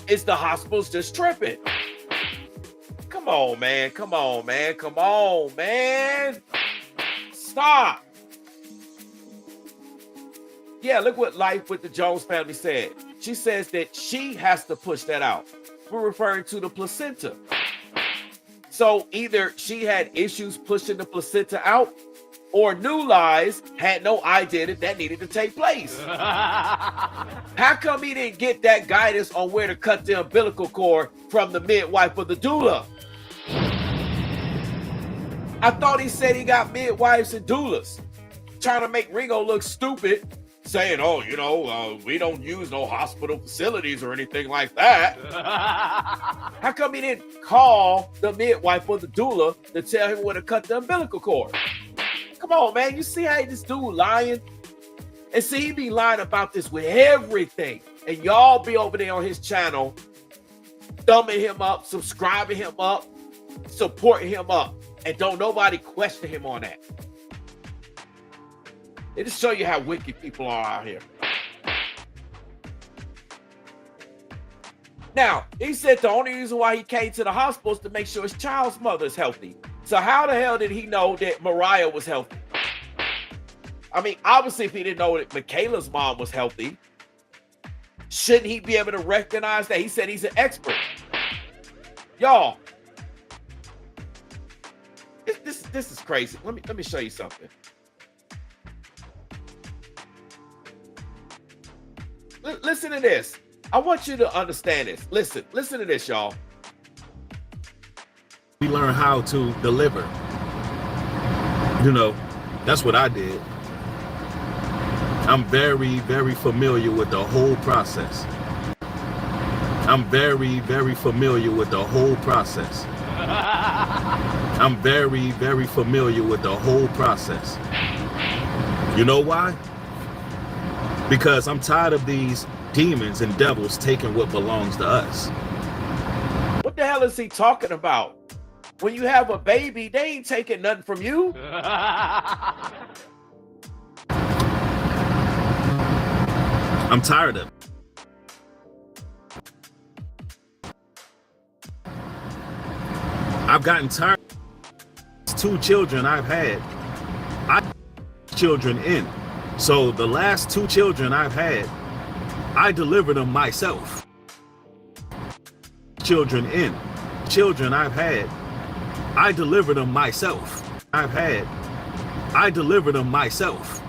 is the hospital's just tripping. Come on, man. Stop. Yeah, look what Life with the Jones family said. She says that she has to push that out. We're referring to the placenta. So either she had issues pushing the placenta out, or New Lies had no idea that needed to take place. How come he didn't get that guidance on where to cut the umbilical cord from the midwife or the doula? I thought he said he got midwives and doulas. Trying to make Ringo look stupid, saying, we don't use no hospital facilities or anything like that. How come he didn't call the midwife or the doula to tell him where to cut the umbilical cord? Come on, man. You see how this dude lying? And see, he be lying about this with everything. And y'all be over there on his channel, thumbing him up, subscribing him up, supporting him up. And don't nobody question him on that. It just show you how wicked people are out here. Now, he said the only reason why he came to the hospital is to make sure his child's mother is healthy. So how the hell did he know that Mariah was healthy? I mean, obviously, if he didn't know that Michaela's mom was healthy, Shouldn't he be able to recognize that? He said he's an expert. Y'all, this is crazy. Let me show you something. Listen to this. I want you to understand this. Listen to this, y'all. We learn how to deliver. You know, that's what I did. I'm very, very familiar with the whole process. I'm very, very familiar with the whole process. I'm very, very familiar with the whole process. You know why? Because I'm tired of these demons and devils taking what belongs to us. What the hell is he talking about? When you have a baby, they ain't taking nothing from you. I'm tired of it. I've gotten tired. 2 children I've had, I children in. So the last 2 children I've had, I delivered them myself. Children in. Children I've had, I delivered them myself. I delivered them myself.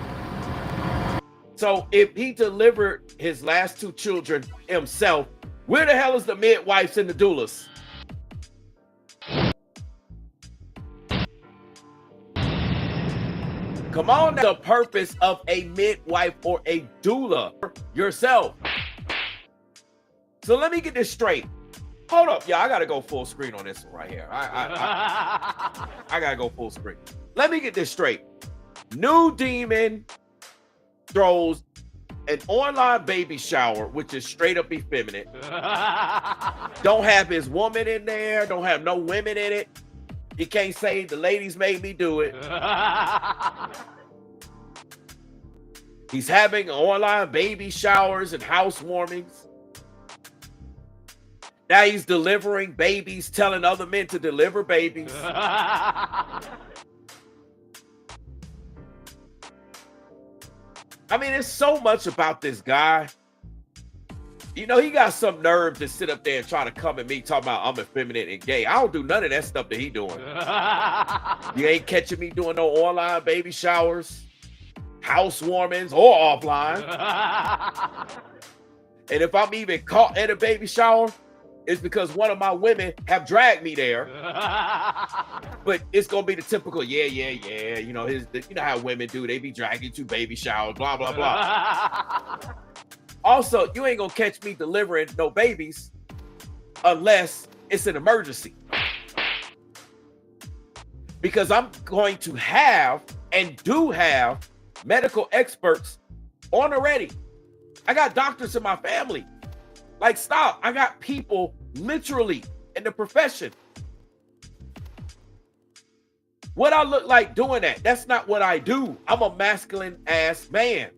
So if he delivered his last 2 children himself, where the hell is the midwives and the doulas? Come on, the purpose of a midwife or a doula yourself. So let me get this straight. Hold up, yeah, I gotta go full screen on this one right here. I gotta go full screen. Let me get this straight. New Demon throws an online baby shower, which is straight up effeminate. Don't have his woman in there. Don't have no women in it. He can't say the ladies made me do it. He's having online baby showers and housewarmings. Now he's delivering babies, telling other men to deliver babies. I mean, there's so much about this guy. You know, he got some nerve to sit up there and try to come at me talking about I'm effeminate and gay. I don't do none of that stuff that he doing. You ain't catching me doing no online baby showers, housewarmings, or offline. And if I'm even caught at a baby shower, it's because one of my women have dragged me there. But it's gonna be the typical, yeah. You know, you know how women do, they be dragging to baby showers, blah, blah, blah. Also, you ain't gonna catch me delivering no babies unless it's an emergency. Because I'm going to have and do have medical experts on already. I got doctors in my family. Like, stop. I got people literally in the profession. What I look like doing that, that's not what I do. I'm a masculine ass man.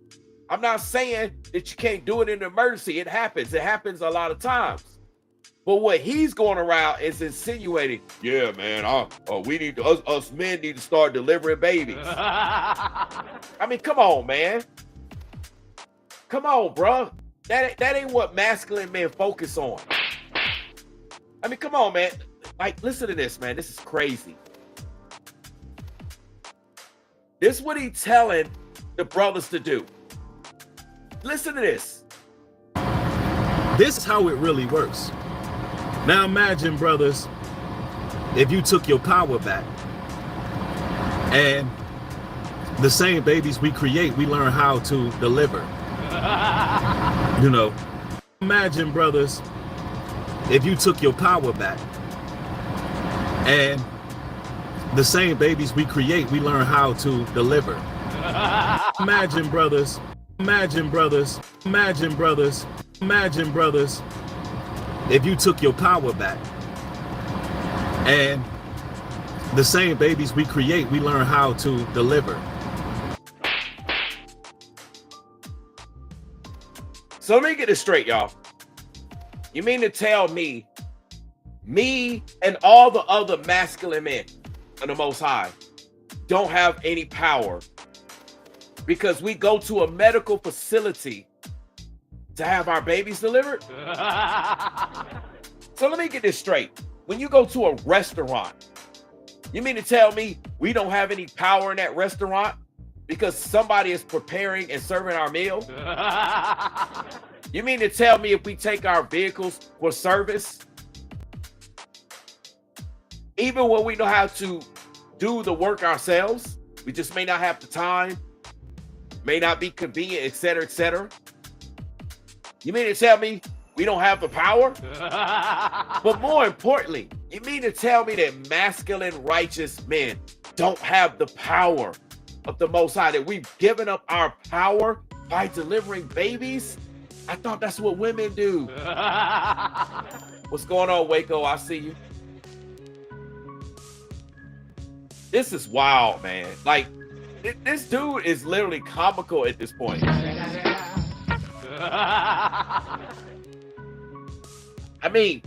I'm not saying that you can't do it in an emergency. It happens. It happens a lot of times. But what he's going around is insinuating, yeah, man, we need to, us men need to start delivering babies. I mean, come on, man. Come on, bro. That ain't what masculine men focus on. I mean, come on, man. Like, listen to this, man. This is crazy. This is what he's telling the brothers to do. Listen to this. This is how it really works. Now imagine, brothers, if you took your power back and the same babies we create, we learn how to deliver. You know, imagine, brothers, if you took your power back and the same babies we create, we learn how to deliver. Imagine, brothers, if you took your power back and the same babies we create, we learn how to deliver. So let me get this straight, y'all. You mean to tell me and all the other masculine men of the Most High don't have any power because we go to a medical facility to have our babies delivered? So let me get this straight. When you go to a restaurant, you mean to tell me we don't have any power in that restaurant because somebody is preparing and serving our meal? You mean to tell me if we take our vehicles for service, even when we know how to do the work ourselves, we just may not have the time, may not be convenient, etc., etc.? You mean to tell me we don't have the power? But more importantly, you mean to tell me that masculine, righteous men don't have the power of the Most High, that we've given up our power by delivering babies? I thought that's what women do. What's going on, Waco? I see you. This is wild, man. Like, this dude is literally comical at this point. I mean,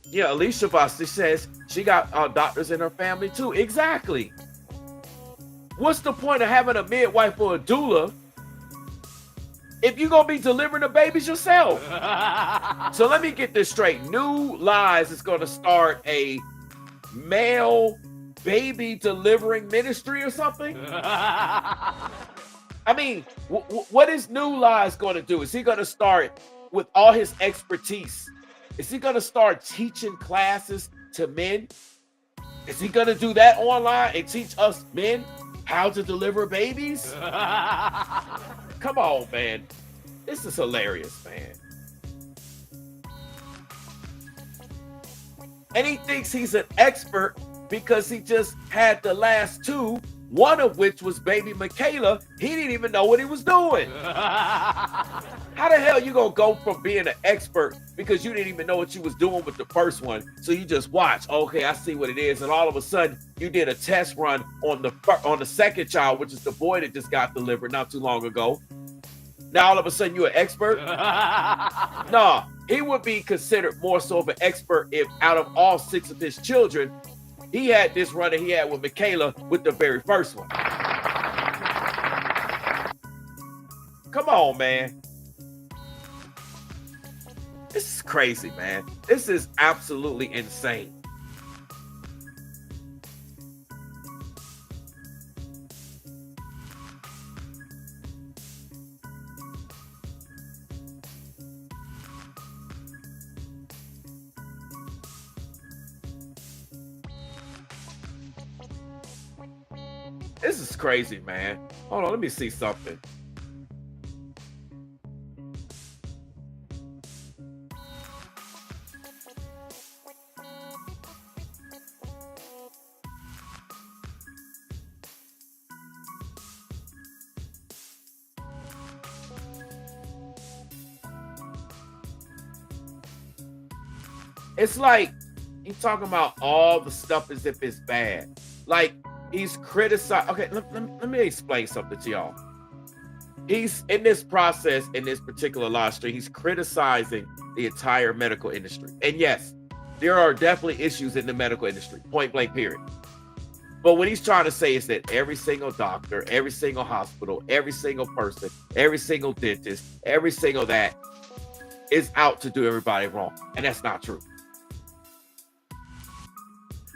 yeah, Alicia Vasti says she got doctors in her family too. Exactly. What's the point of having a midwife or a doula if you're going to be delivering the babies yourself? So let me get this straight. New Lies is going to start a male baby delivering ministry or something? I mean, what is New Lies going to do? Is he going to start with all his expertise? Is he going to start teaching classes to men? Is he going to do that online and teach us men how to deliver babies? Come on, man. This is hilarious, man. And he thinks he's an expert because he just had the last two, one of which was baby Michaela. He didn't even know what he was doing. How the hell you gonna go from being an expert because you didn't even know what you was doing with the first one? So you just watch, okay, I see what it is, and all of a sudden you did a test run on the second child, which is the boy that just got delivered not too long ago. Now all of a sudden you're an expert? No, he would be considered more so of an expert if out of all 6 of his children, he had this run that he had with Michaela with the very first one. Come on, man. This is crazy, man. This is absolutely insane. This is crazy, man. Hold on, let me see something. It's like he's talking about all the stuff as if it's bad. Like, he's criticized. Okay, let me explain something to y'all. He's in this process, in this particular live stream, he's criticizing the entire medical industry. And yes, there are definitely issues in the medical industry, point blank, period. But what he's trying to say is that every single doctor, every single hospital, every single person, every single dentist, every single that is out to do everybody wrong. And that's not true.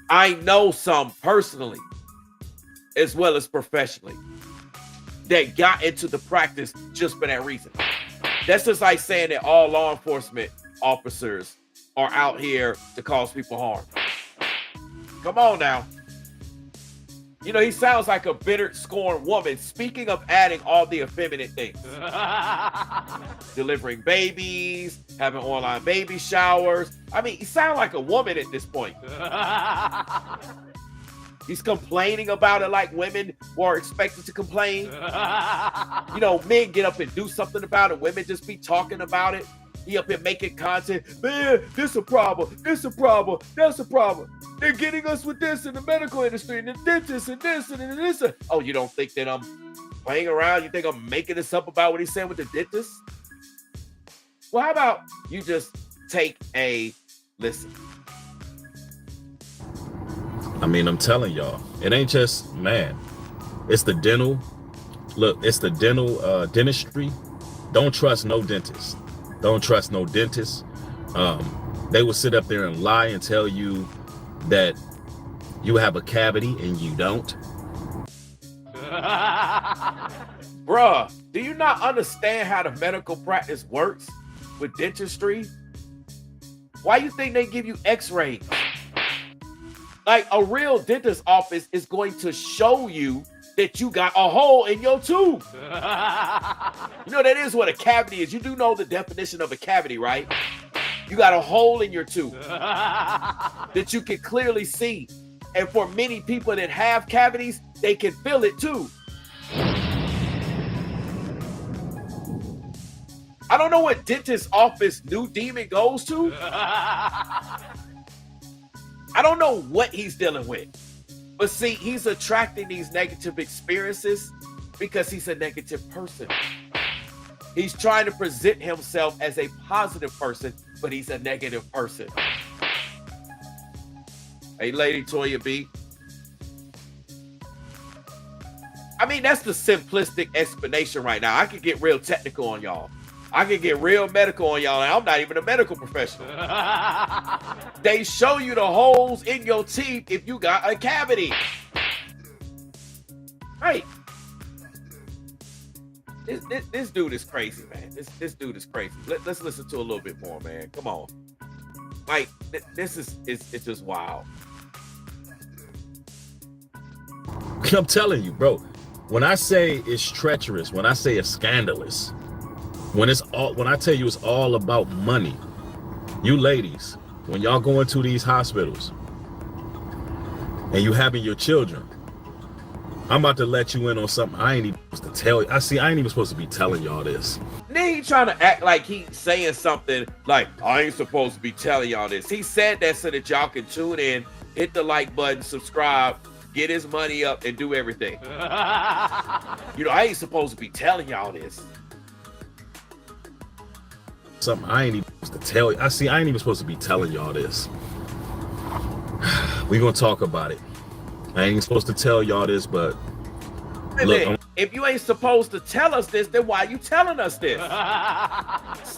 I know some personally, as well as professionally, that got into the practice just for that reason. That's just like saying that all law enforcement officers are out here to cause people harm. Come on now. You know, he sounds like a bitter, scorned woman. Speaking of adding all the effeminate things. Delivering babies, having online baby showers. I mean, he sounds like a woman at this point. He's complaining about it like women were expected to complain. You know, men get up and do something about it. Women just be talking about it. He up here making content. Man, this a problem. This a problem. That's a problem. They're getting us with this in the medical industry and the dentist and this and this. Oh, you don't think that I'm playing around? You think I'm making this up about what he said with the dentist? Well, how about you just take a listen? I mean, I'm telling y'all, it ain't just, man, it's the dental. Look, it's the dental dentistry. Don't trust no dentist. Don't trust no dentist. They will sit up there and lie and tell you that you have a cavity and you don't. Bruh, do you not understand how the medical practice works with dentistry? Why you think they give you x-rays? Like, a real dentist office is going to show you that you got a hole in your tooth. You know, that is what a cavity is. You do know the definition of a cavity, right? You got a hole in your tooth that you can clearly see. And for many people that have cavities, they can feel it too. I don't know what dentist office New Demon goes to. I don't know what he's dealing with. But see, he's attracting these negative experiences because he's a negative person. He's trying to present himself as a positive person, but he's a negative person. Hey, Lady Toya B. I mean, that's the simplistic explanation right now. I could get real technical on y'all. I could get real medical on y'all, and I'm not even a medical professional. They show you the holes in your teeth if you got a cavity. Right. This dude is crazy, man. This dude is crazy. Let's listen to a little bit more, man. Come on. Like, this is it's just wild. I'm telling you, bro, when I say it's treacherous, when I say it's scandalous, when I tell you it's all about money, you ladies, when y'all go into these hospitals and you having your children, I'm about to let you in on something I ain't even supposed to tell you. I ain't even supposed to be telling y'all this. Then he trying to act like he's saying something like, I ain't supposed to be telling y'all this. He said that so that y'all can tune in, hit the like button, subscribe, get his money up, and do everything. You know, I ain't supposed to be telling y'all this. Something I ain't even supposed to tell you. I ain't even supposed to be telling y'all this. We gonna talk about it. I ain't even supposed to tell y'all this, but look, if you ain't supposed to tell us this, then why are you telling us this?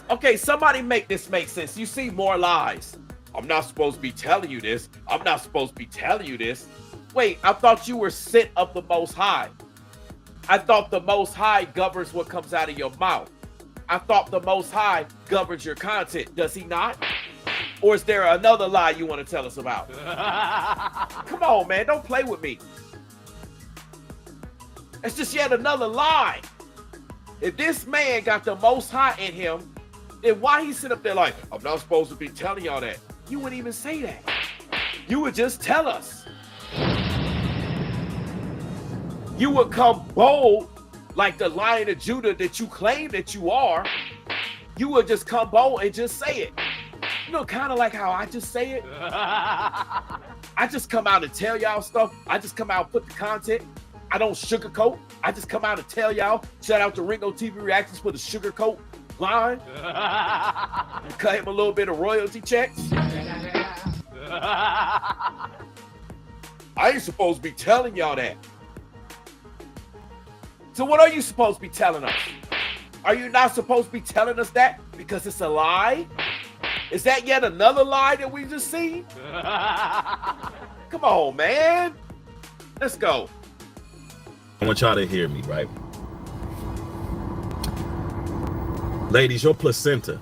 Okay, somebody make this make sense. You see more lies. I'm not supposed to be telling you this. I'm not supposed to be telling you this. Wait, I thought you were sent of the Most High. I thought the Most High governs what comes out of your mouth. I thought the Most High governs your content. Does he not? Or is there another lie you want to tell us about? Come on, man. Don't play with me. It's just yet another lie. If this man got the Most High in him, then why he sit up there like, I'm not supposed to be telling y'all that? You wouldn't even say that. You would just tell us. You would come bold like the Lion of Judah that you claim that you are. You would just come bold and just say it. You know, kind of like how I just say it. I just come out and tell y'all stuff. I just come out and put the content. I don't sugarcoat. I just come out and tell y'all. Shout out to Ringo TV Reactions for the sugarcoat line. And cut him a little bit of royalty checks. I ain't supposed to be telling y'all that. So what are you supposed to be telling us? Are you not supposed to be telling us that because it's a lie? Is that yet another lie that we just seen? Come on, man. Let's go. I want y'all to hear me, right? Ladies, your placenta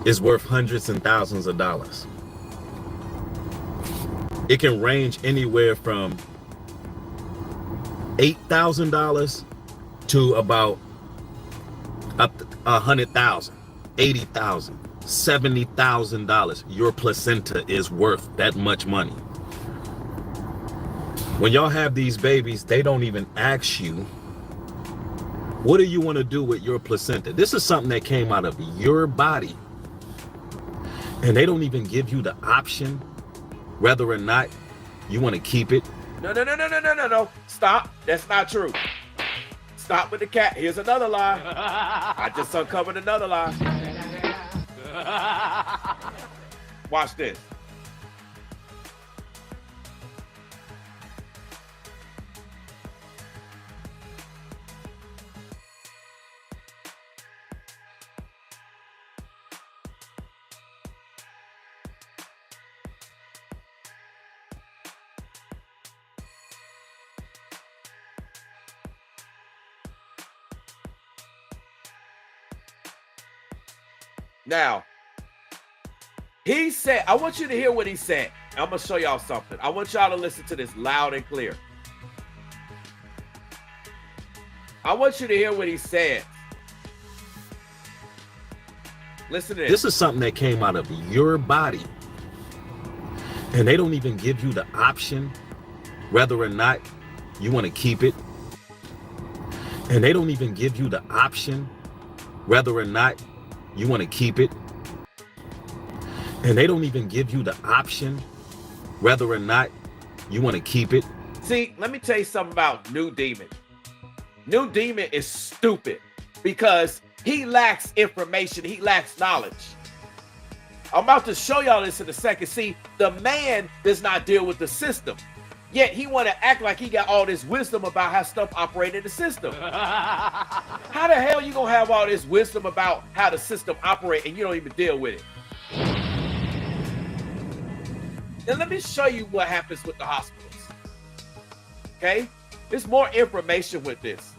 is worth hundreds and thousands of dollars. It can range anywhere from $8,000 to about $100,000, $80,000, $70,000. Your placenta is worth that much money. When y'all have these babies, they don't even ask you, what do you want to do with your placenta? This is something that came out of your body. And they don't even give you the option whether or not you want to keep it. No. Stop. That's not true. Stop with the cat. Here's another lie. I just uncovered another lie. Watch this. Now, he said, I want you to hear what he said. I'm going to show y'all something. I want y'all to listen to this loud and clear. I want you to hear what he said. Listen to this. This is something that came out of your body. And they don't even give you the option whether or not you want to keep it. And they don't even give you the option whether or not you want to keep it. And they don't even give you the option whether or not you want to keep it. See, let me tell you something about New Demon. New Demon is stupid because he lacks information. He lacks knowledge. I'm about to show y'all this in a second. See, the man does not deal with the system. Yet he want to act like he got all this wisdom about how stuff operate in the system. How the hell you gonna have all this wisdom about how the system operate and you don't even deal with it? Now let me show you what happens with the hospitals. Okay? There's more information with this.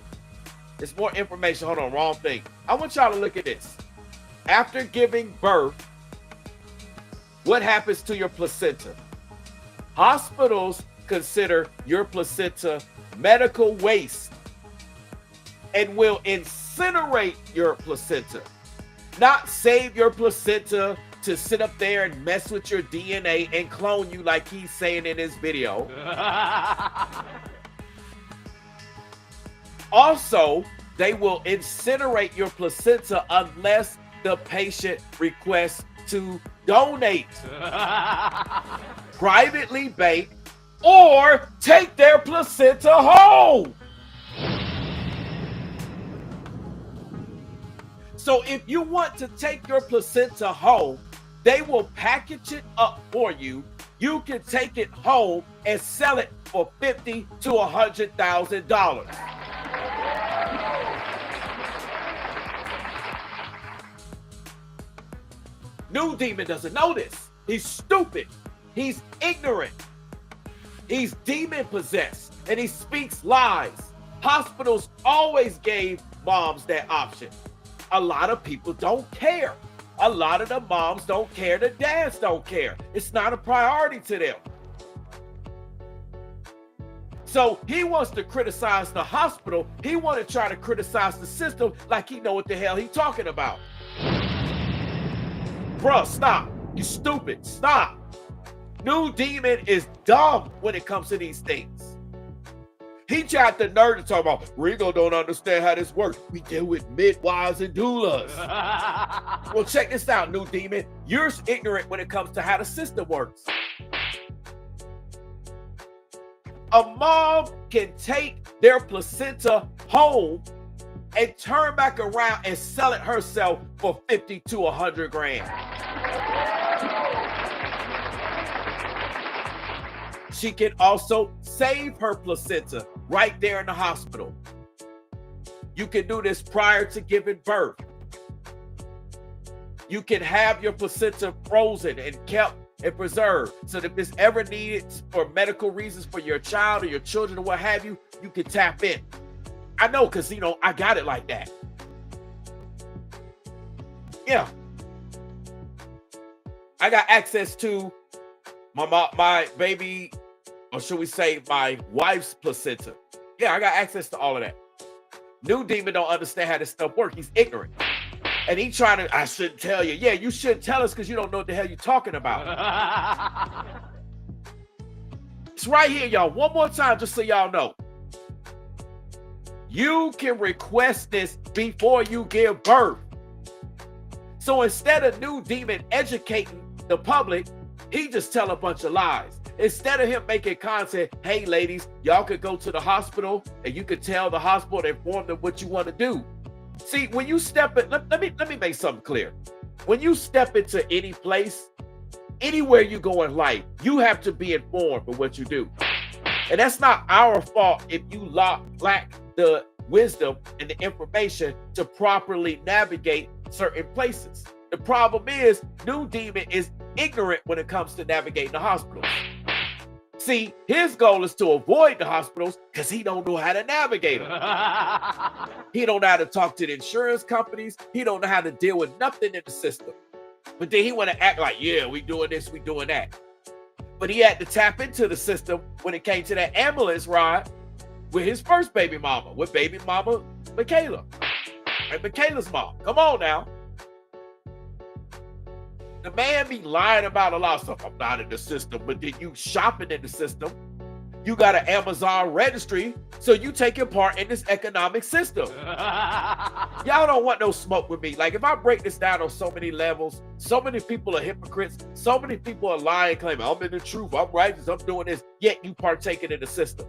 There's more information. Hold on, wrong thing. I want y'all to look at this. After giving birth, what happens to your placenta? Hospitals consider your placenta medical waste and will incinerate your placenta, not save your placenta to sit up there and mess with your DNA and clone you like he's saying in his video. Also, they will incinerate your placenta unless the patient requests to donate, privately bake, or take their placenta home. So if you want to take your placenta home, they will package it up for you. You can take it home and sell it for $50,000 to $100,000. New Demon doesn't know this. He's stupid. He's ignorant. He's demon possessed and he speaks lies. Hospitals always gave moms that option. A lot of people don't care. A lot of the moms don't care. The dads don't care. It's not a priority to them. So he wants to criticize the hospital. He wants to try to criticize the system like he know what the hell he's talking about. Bruh, stop. You stupid. Stop. New Demon is dumb when it comes to these things. He tried the nerd to talk about, Rigo don't understand how this works. We deal with midwives and doulas. Well, check this out, New Demon. You're ignorant when it comes to how the system works. A mom can take their placenta home and turn back around and sell it herself for 50 to 100 grand. She can also save her placenta right there in the hospital. You can do this prior to giving birth. You can have your placenta frozen and kept and preserved so that if it's ever needed for medical reasons for your child or your children or what have you, you can tap in. I know, because, you know, I got it like that. Yeah. I got access to my baby, or should we say my wife's placenta. Yeah, I got access to all of that. New Demon don't understand how this stuff works. He's ignorant. And he trying to, I shouldn't tell you. Yeah, you shouldn't tell us because you don't know what the hell you're talking about. It's right here, y'all. One more time, just so y'all know. You can request this before you give birth. So instead of New Demon educating the public, he just tell a bunch of lies. Instead of him making content, hey ladies, y'all could go to the hospital and you could tell the hospital and inform them what you want to do. See, when you step in, let me make something clear. When you step into any place, anywhere you go in life, you have to be informed of what you do. And that's not our fault if you lack the wisdom and the information to properly navigate certain places. The problem is New Demon is ignorant when it comes to navigating the hospital. See, his goal is to avoid the hospitals because he don't know how to navigate them. He don't know how to talk to the insurance companies. He don't know how to deal with nothing in the system. But then he want to act like, yeah, we doing this, we doing that. But he had to tap into the system when it came to that ambulance ride with his first baby mama, with baby mama Michaela. And Michaela's mom. Come on now. The man be lying about a lot of stuff. I'm not in the system, but then you shopping in the system. You got an Amazon registry, so you taking part in this economic system. Y'all don't want no smoke with me. Like, if I break this down on so many levels, so many people are hypocrites, so many people are lying, claiming, I'm in the truth, I'm righteous, I'm doing this, yet you partaking in the system.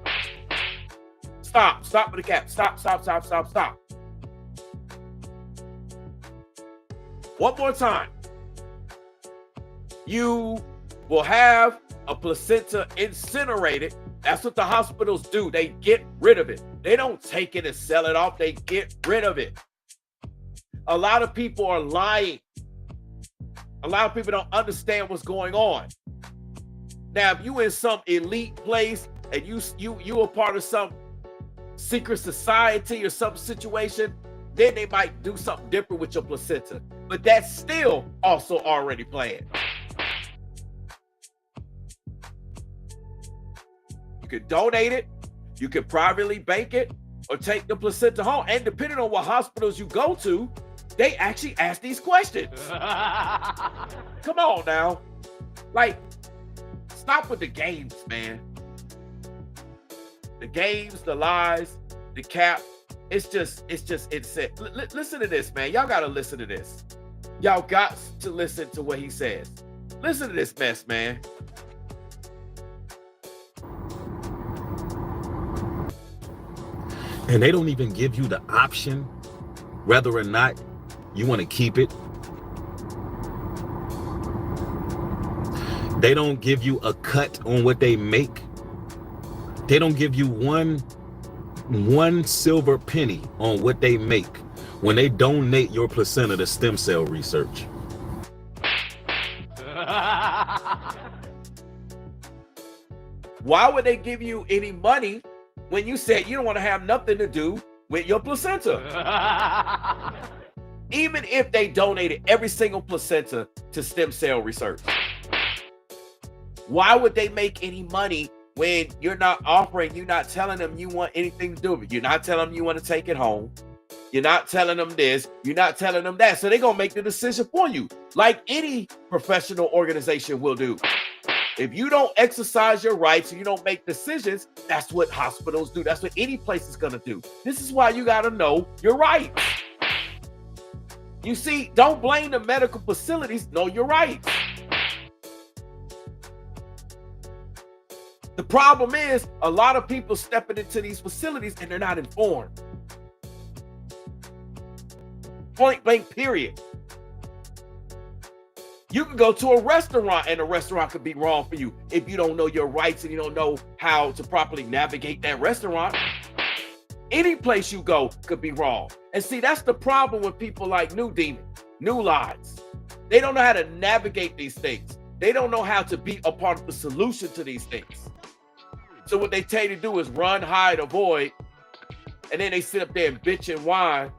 Stop with the cap. Stop. One more time. You will have a placenta incinerated. That's what the hospitals do. They get rid of it. They don't take it and sell it off. They get rid of it. A lot of people are lying. A lot of people don't understand what's going on. Now, if you in some elite place and you are part of some secret society or some situation, then they might do something different with your placenta. But that's still also already planned. You could donate it, you could privately bank it, or take the placenta home. And depending on what hospitals you go to, they actually ask these questions. Come on now. Like, stop with the games, man. The games, the lies, the cap. It's just insane. Listen to this, man. Y'all gotta listen to this. Y'all got to listen to what he says. Listen to this mess, man. And they don't even give you the option whether or not you want to keep it. They don't give you a cut on what they make. They don't give you one silver penny on what they make when they donate your placenta to stem cell research. Why would they give you any money when you said you don't want to have nothing to do with your placenta? Even if they donated every single placenta to stem cell research, why would they make any money when you're not telling them you want anything to do with it? You're not telling them you want to take it home. You're not telling them this. You're not telling them that. So they're going to make the decision for you, like any professional organization will do. If you don't exercise your rights and you don't make decisions, that's what hospitals do. That's what any place is going to do. This is why you got to know your rights. You see, don't blame the medical facilities. Know your rights. The problem is a lot of people stepping into these facilities and they're not informed. Point blank, period. You can go to a restaurant and the restaurant could be wrong for you if you don't know your rights and you don't know how to properly navigate that restaurant. Any place you go could be wrong. And see, that's the problem with people like New Demon, New Lies. They don't know how to navigate these things. They don't know how to be a part of the solution to these things. So what they tell you to do is run, hide, avoid, and then they sit up there and bitch and whine.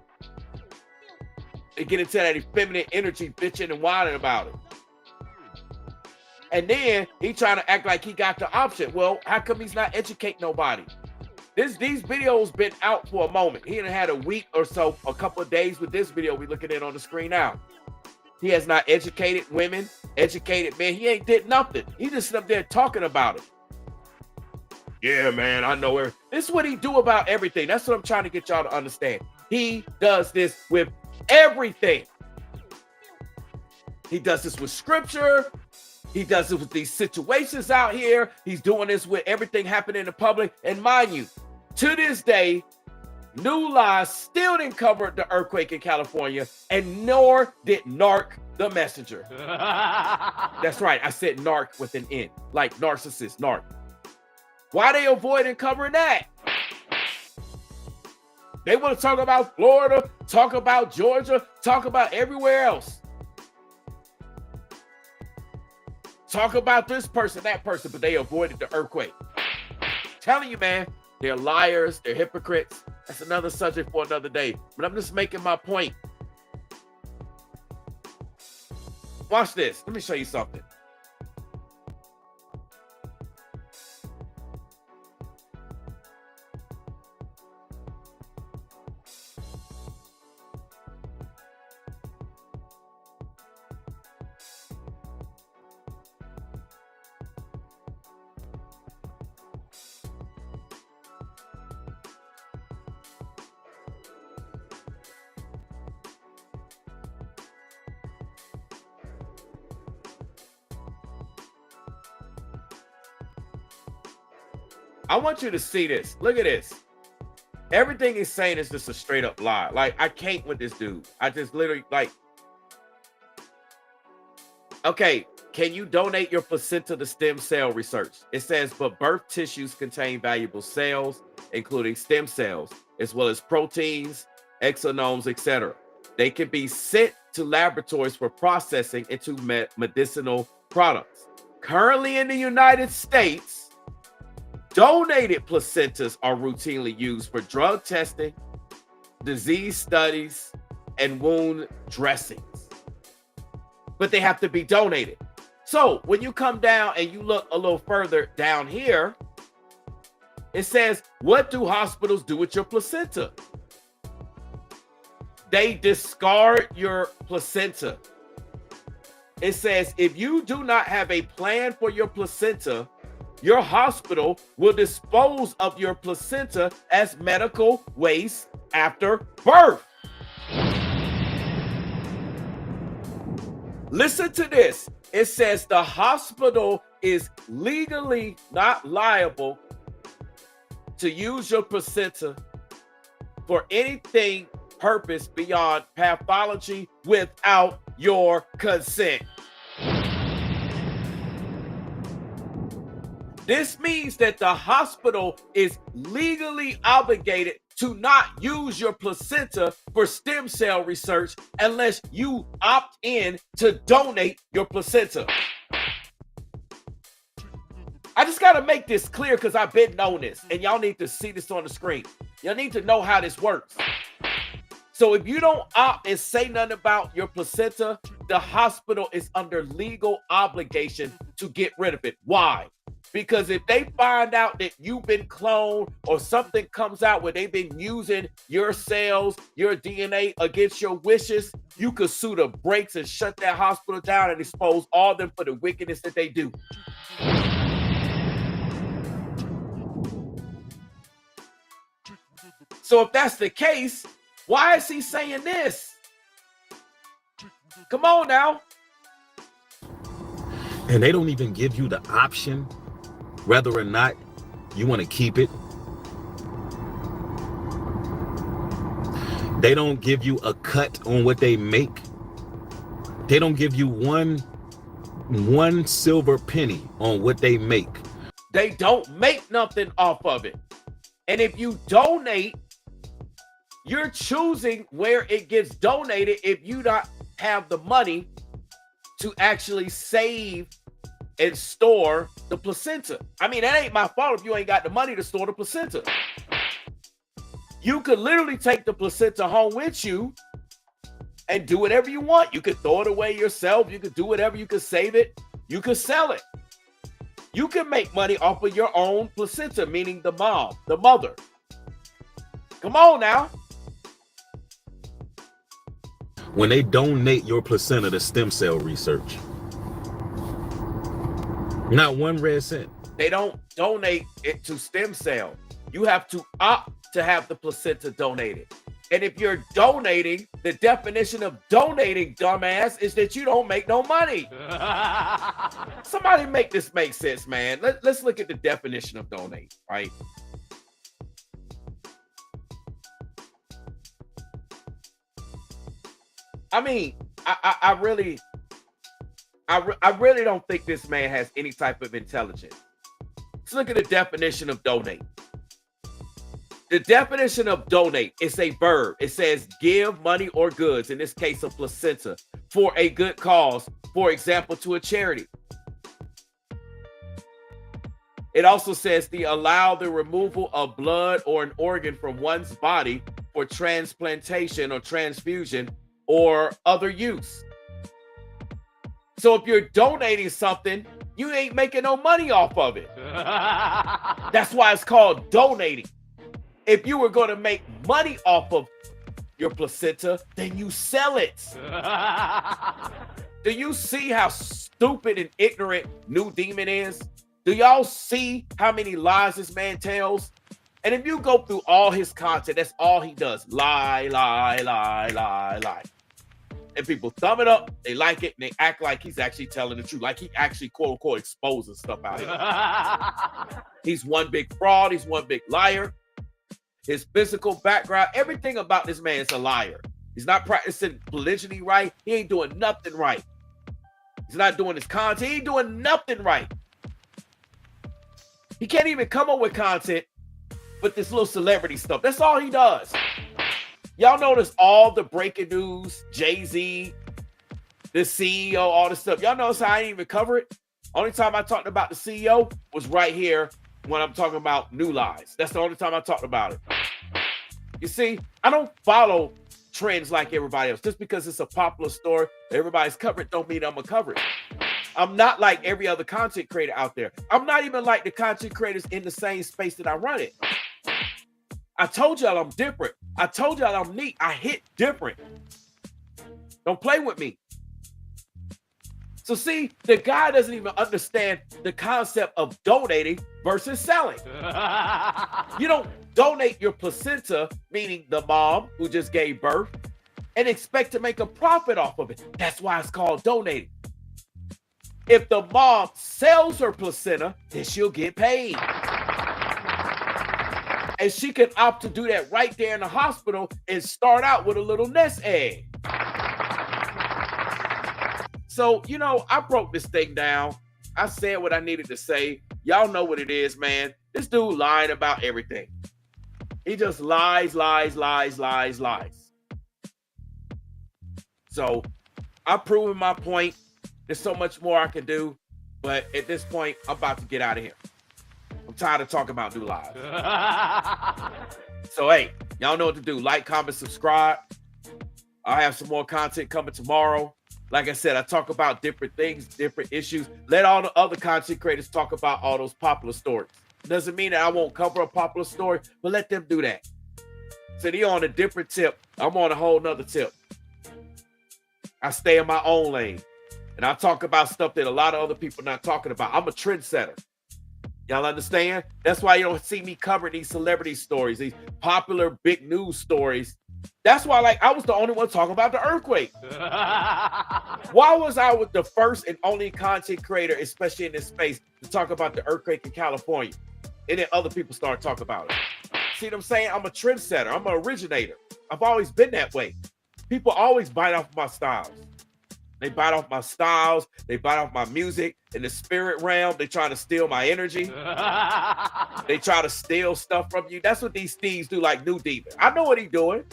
They get into that effeminate energy, bitching and whining about it. And then he trying to act like he got the option. Well, how come he's not educating nobody? These videos been out for a moment. He done had a week or so, a couple of days with this video we looking at on the screen now. He has not educated women, educated men. He ain't did nothing. He just sit up there talking about it. Yeah, man, I know everything. This is what he do about everything. That's what I'm trying to get y'all to understand. He does this with everything. He does this with scripture. He does it with these situations out here. He's doing this with everything happening in the public. And mind you, to this day, New Lies still didn't cover the earthquake in California, and nor did Narc the Messenger. That's right, I said narc with an N, like narcissist, narc. Why they avoiding covering that? They want to talk about Florida, talk about Georgia, talk about everywhere else. Talk about this person, that person, but they avoided the earthquake. Telling you, man, they're liars, they're hypocrites. That's another subject for another day. But I'm just making my point. Watch this. Let me show you something. I want you to see this. Look at this. Everything he's saying is just a straight up lie. Like, I can't with this dude. I just literally, like, okay, can you donate your placenta to stem cell research? It says, but birth tissues contain valuable cells, including stem cells, as well as proteins, exosomes, etc. They can be sent to laboratories for processing into medicinal products. Currently in the United States, donated placentas are routinely used for drug testing, disease studies, and wound dressings. But they have to be donated. So when you come down and you look a little further down here, it says, what do hospitals do with your placenta? They discard your placenta. It says, if you do not have a plan for your placenta, your hospital will dispose of your placenta as medical waste after birth. Listen to this. It says the hospital is legally not liable to use your placenta for anything purpose beyond pathology without your consent. This means that the hospital is legally obligated to not use your placenta for stem cell research unless you opt in to donate your placenta. I just got to make this clear because I've been known this, and y'all need to see this on the screen. Y'all need to know how this works. So if you don't opt and say nothing about your placenta, the hospital is under legal obligation to get rid of it. Why? Because if they find out that you've been cloned or something comes out where they've been using your cells, your DNA against your wishes, you could sue the brakes and shut that hospital down and expose all of them for the wickedness that they do. So if that's the case, why is he saying this? Come on now. And they don't even give you the option whether or not you want to keep it. They don't give you a cut on what they make. They don't give you one silver penny on what they make. They don't make nothing off of it. And if you donate, you're choosing where it gets donated if you don't have the money to actually save and store the placenta. I mean, that ain't my fault if you ain't got the money to store the placenta. You could literally take the placenta home with you and do whatever you want. You could throw it away yourself. You could do whatever. You could save it. You could sell it. You can make money off of your own placenta, meaning the mom, the mother. Come on now. When they donate your placenta to stem cell research, not one red cent. They don't donate it to stem cell. You have to opt to have the placenta donated. And if you're donating, the definition of donating, dumbass, is that you don't make no money. Somebody make this make sense, man. Let's look at the definition of donate, right? I mean, I really don't think this man has any type of intelligence. Let's look at the definition of donate. The definition of donate is a verb. It says give money or goods, in this case a placenta, for a good cause, for example, to a charity. It also says the allow the removal of blood or an organ from one's body for transplantation or transfusion or other use. So if you're donating something, you ain't making no money off of it. That's why it's called donating. If you were going to make money off of your placenta, then you sell it. Do you see how stupid and ignorant New Demon is? Do y'all see how many lies this man tells? And if you go through all his content, that's all he does. Lie, lie, lie, lie, lie. And people thumb it up, they like it, and they act like he's actually telling the truth. Like he actually, quote unquote, exposes stuff out here. He's one big fraud. He's one big liar. His physical background, everything about this man is a liar. He's not practicing polygyny right. He ain't doing nothing right. He's not doing his content. He ain't doing nothing right. He can't even come up with content with this little celebrity stuff. That's all he does. Y'all notice all the breaking news, Jay-Z, the CEO, all this stuff. Y'all notice how I didn't even cover it? Only time I talked about the CEO was right here when I'm talking about New Lies. That's the only time I talked about it. You see, I don't follow trends like everybody else. Just because it's a popular story, everybody's covering, don't mean I'm gonna cover it. I'm not like every other content creator out there. I'm not even like the content creators in the same space that I run it. I told y'all I'm different. I told y'all I'm neat. I hit different. Don't play with me. So see, the guy doesn't even understand the concept of donating versus selling. You don't donate your placenta, meaning the mom who just gave birth, and expect to make a profit off of it. That's why it's called donating. If the mom sells her placenta, then she'll get paid. And she can opt to do that right there in the hospital and start out with a little nest egg. So, you know, I broke this thing down. I said what I needed to say. Y'all know what it is, man. This dude lied about everything. He just lies, lies, lies, lies, lies. So I've proven my point. There's so much more I can do. But at this point, I'm about to get out of here. I'm tired of talking about New Lies. So, hey, y'all know what to do. Like, comment, subscribe. I'll have some more content coming tomorrow. Like I said, I talk about different things, different issues. Let all the other content creators talk about all those popular stories. Doesn't mean that I won't cover a popular story, but let them do that. So they're on a different tip. I'm on a whole nother tip. I stay in my own lane. And I talk about stuff that a lot of other people are not talking about. I'm a trendsetter. Y'all understand? That's why you don't see me covering these celebrity stories, these popular big news stories. That's why, like, I was the only one talking about the earthquake. Why was I with the first and only content creator, especially in this space, to talk about the earthquake in California? And then other people start talking about it. See what I'm saying? I'm a trendsetter. I'm an originator. I've always been that way. People always bite off my styles. They bite off my styles. They bite off my music. In the spirit realm, they try to steal my energy. They try to steal stuff from you. That's what these thieves do, like New Demon. I know what he's doing.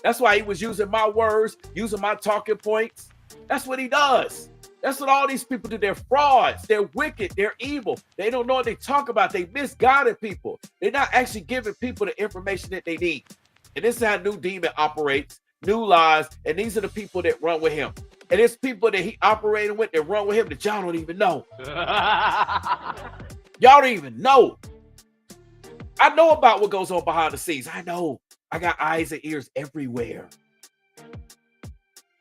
That's why he was using my words, using my talking points. That's what he does. That's what all these people do. They're frauds. They're wicked. They're evil. They don't know what they talk about. They misguided people. They're not actually giving people the information that they need. And this is how New Demon operates. New Lies, and these are the people that run with him. And it's people that he operated with that run with him that y'all don't even know. Y'all don't even know. I know about what goes on behind the scenes. I know. I got eyes and ears everywhere.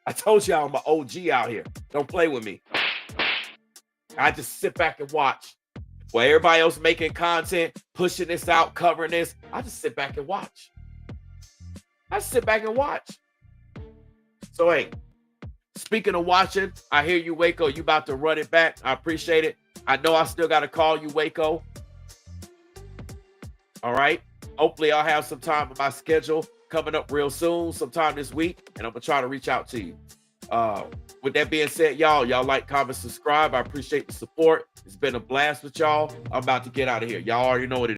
I told y'all I'm an OG out here. Don't play with me. I just sit back and watch. While everybody else making content, pushing this out, covering this, I just sit back and watch. I sit back and watch. So, hey, speaking of watching, I hear you, Waco. You about to run it back. I appreciate it. I know I still got to call you, Waco. All right. Hopefully, I'll have some time in my schedule coming up real soon, sometime this week, and I'm going to try to reach out to you. With that being said, y'all like, comment, subscribe. I appreciate the support. It's been a blast with y'all. I'm about to get out of here. Y'all already know what it is.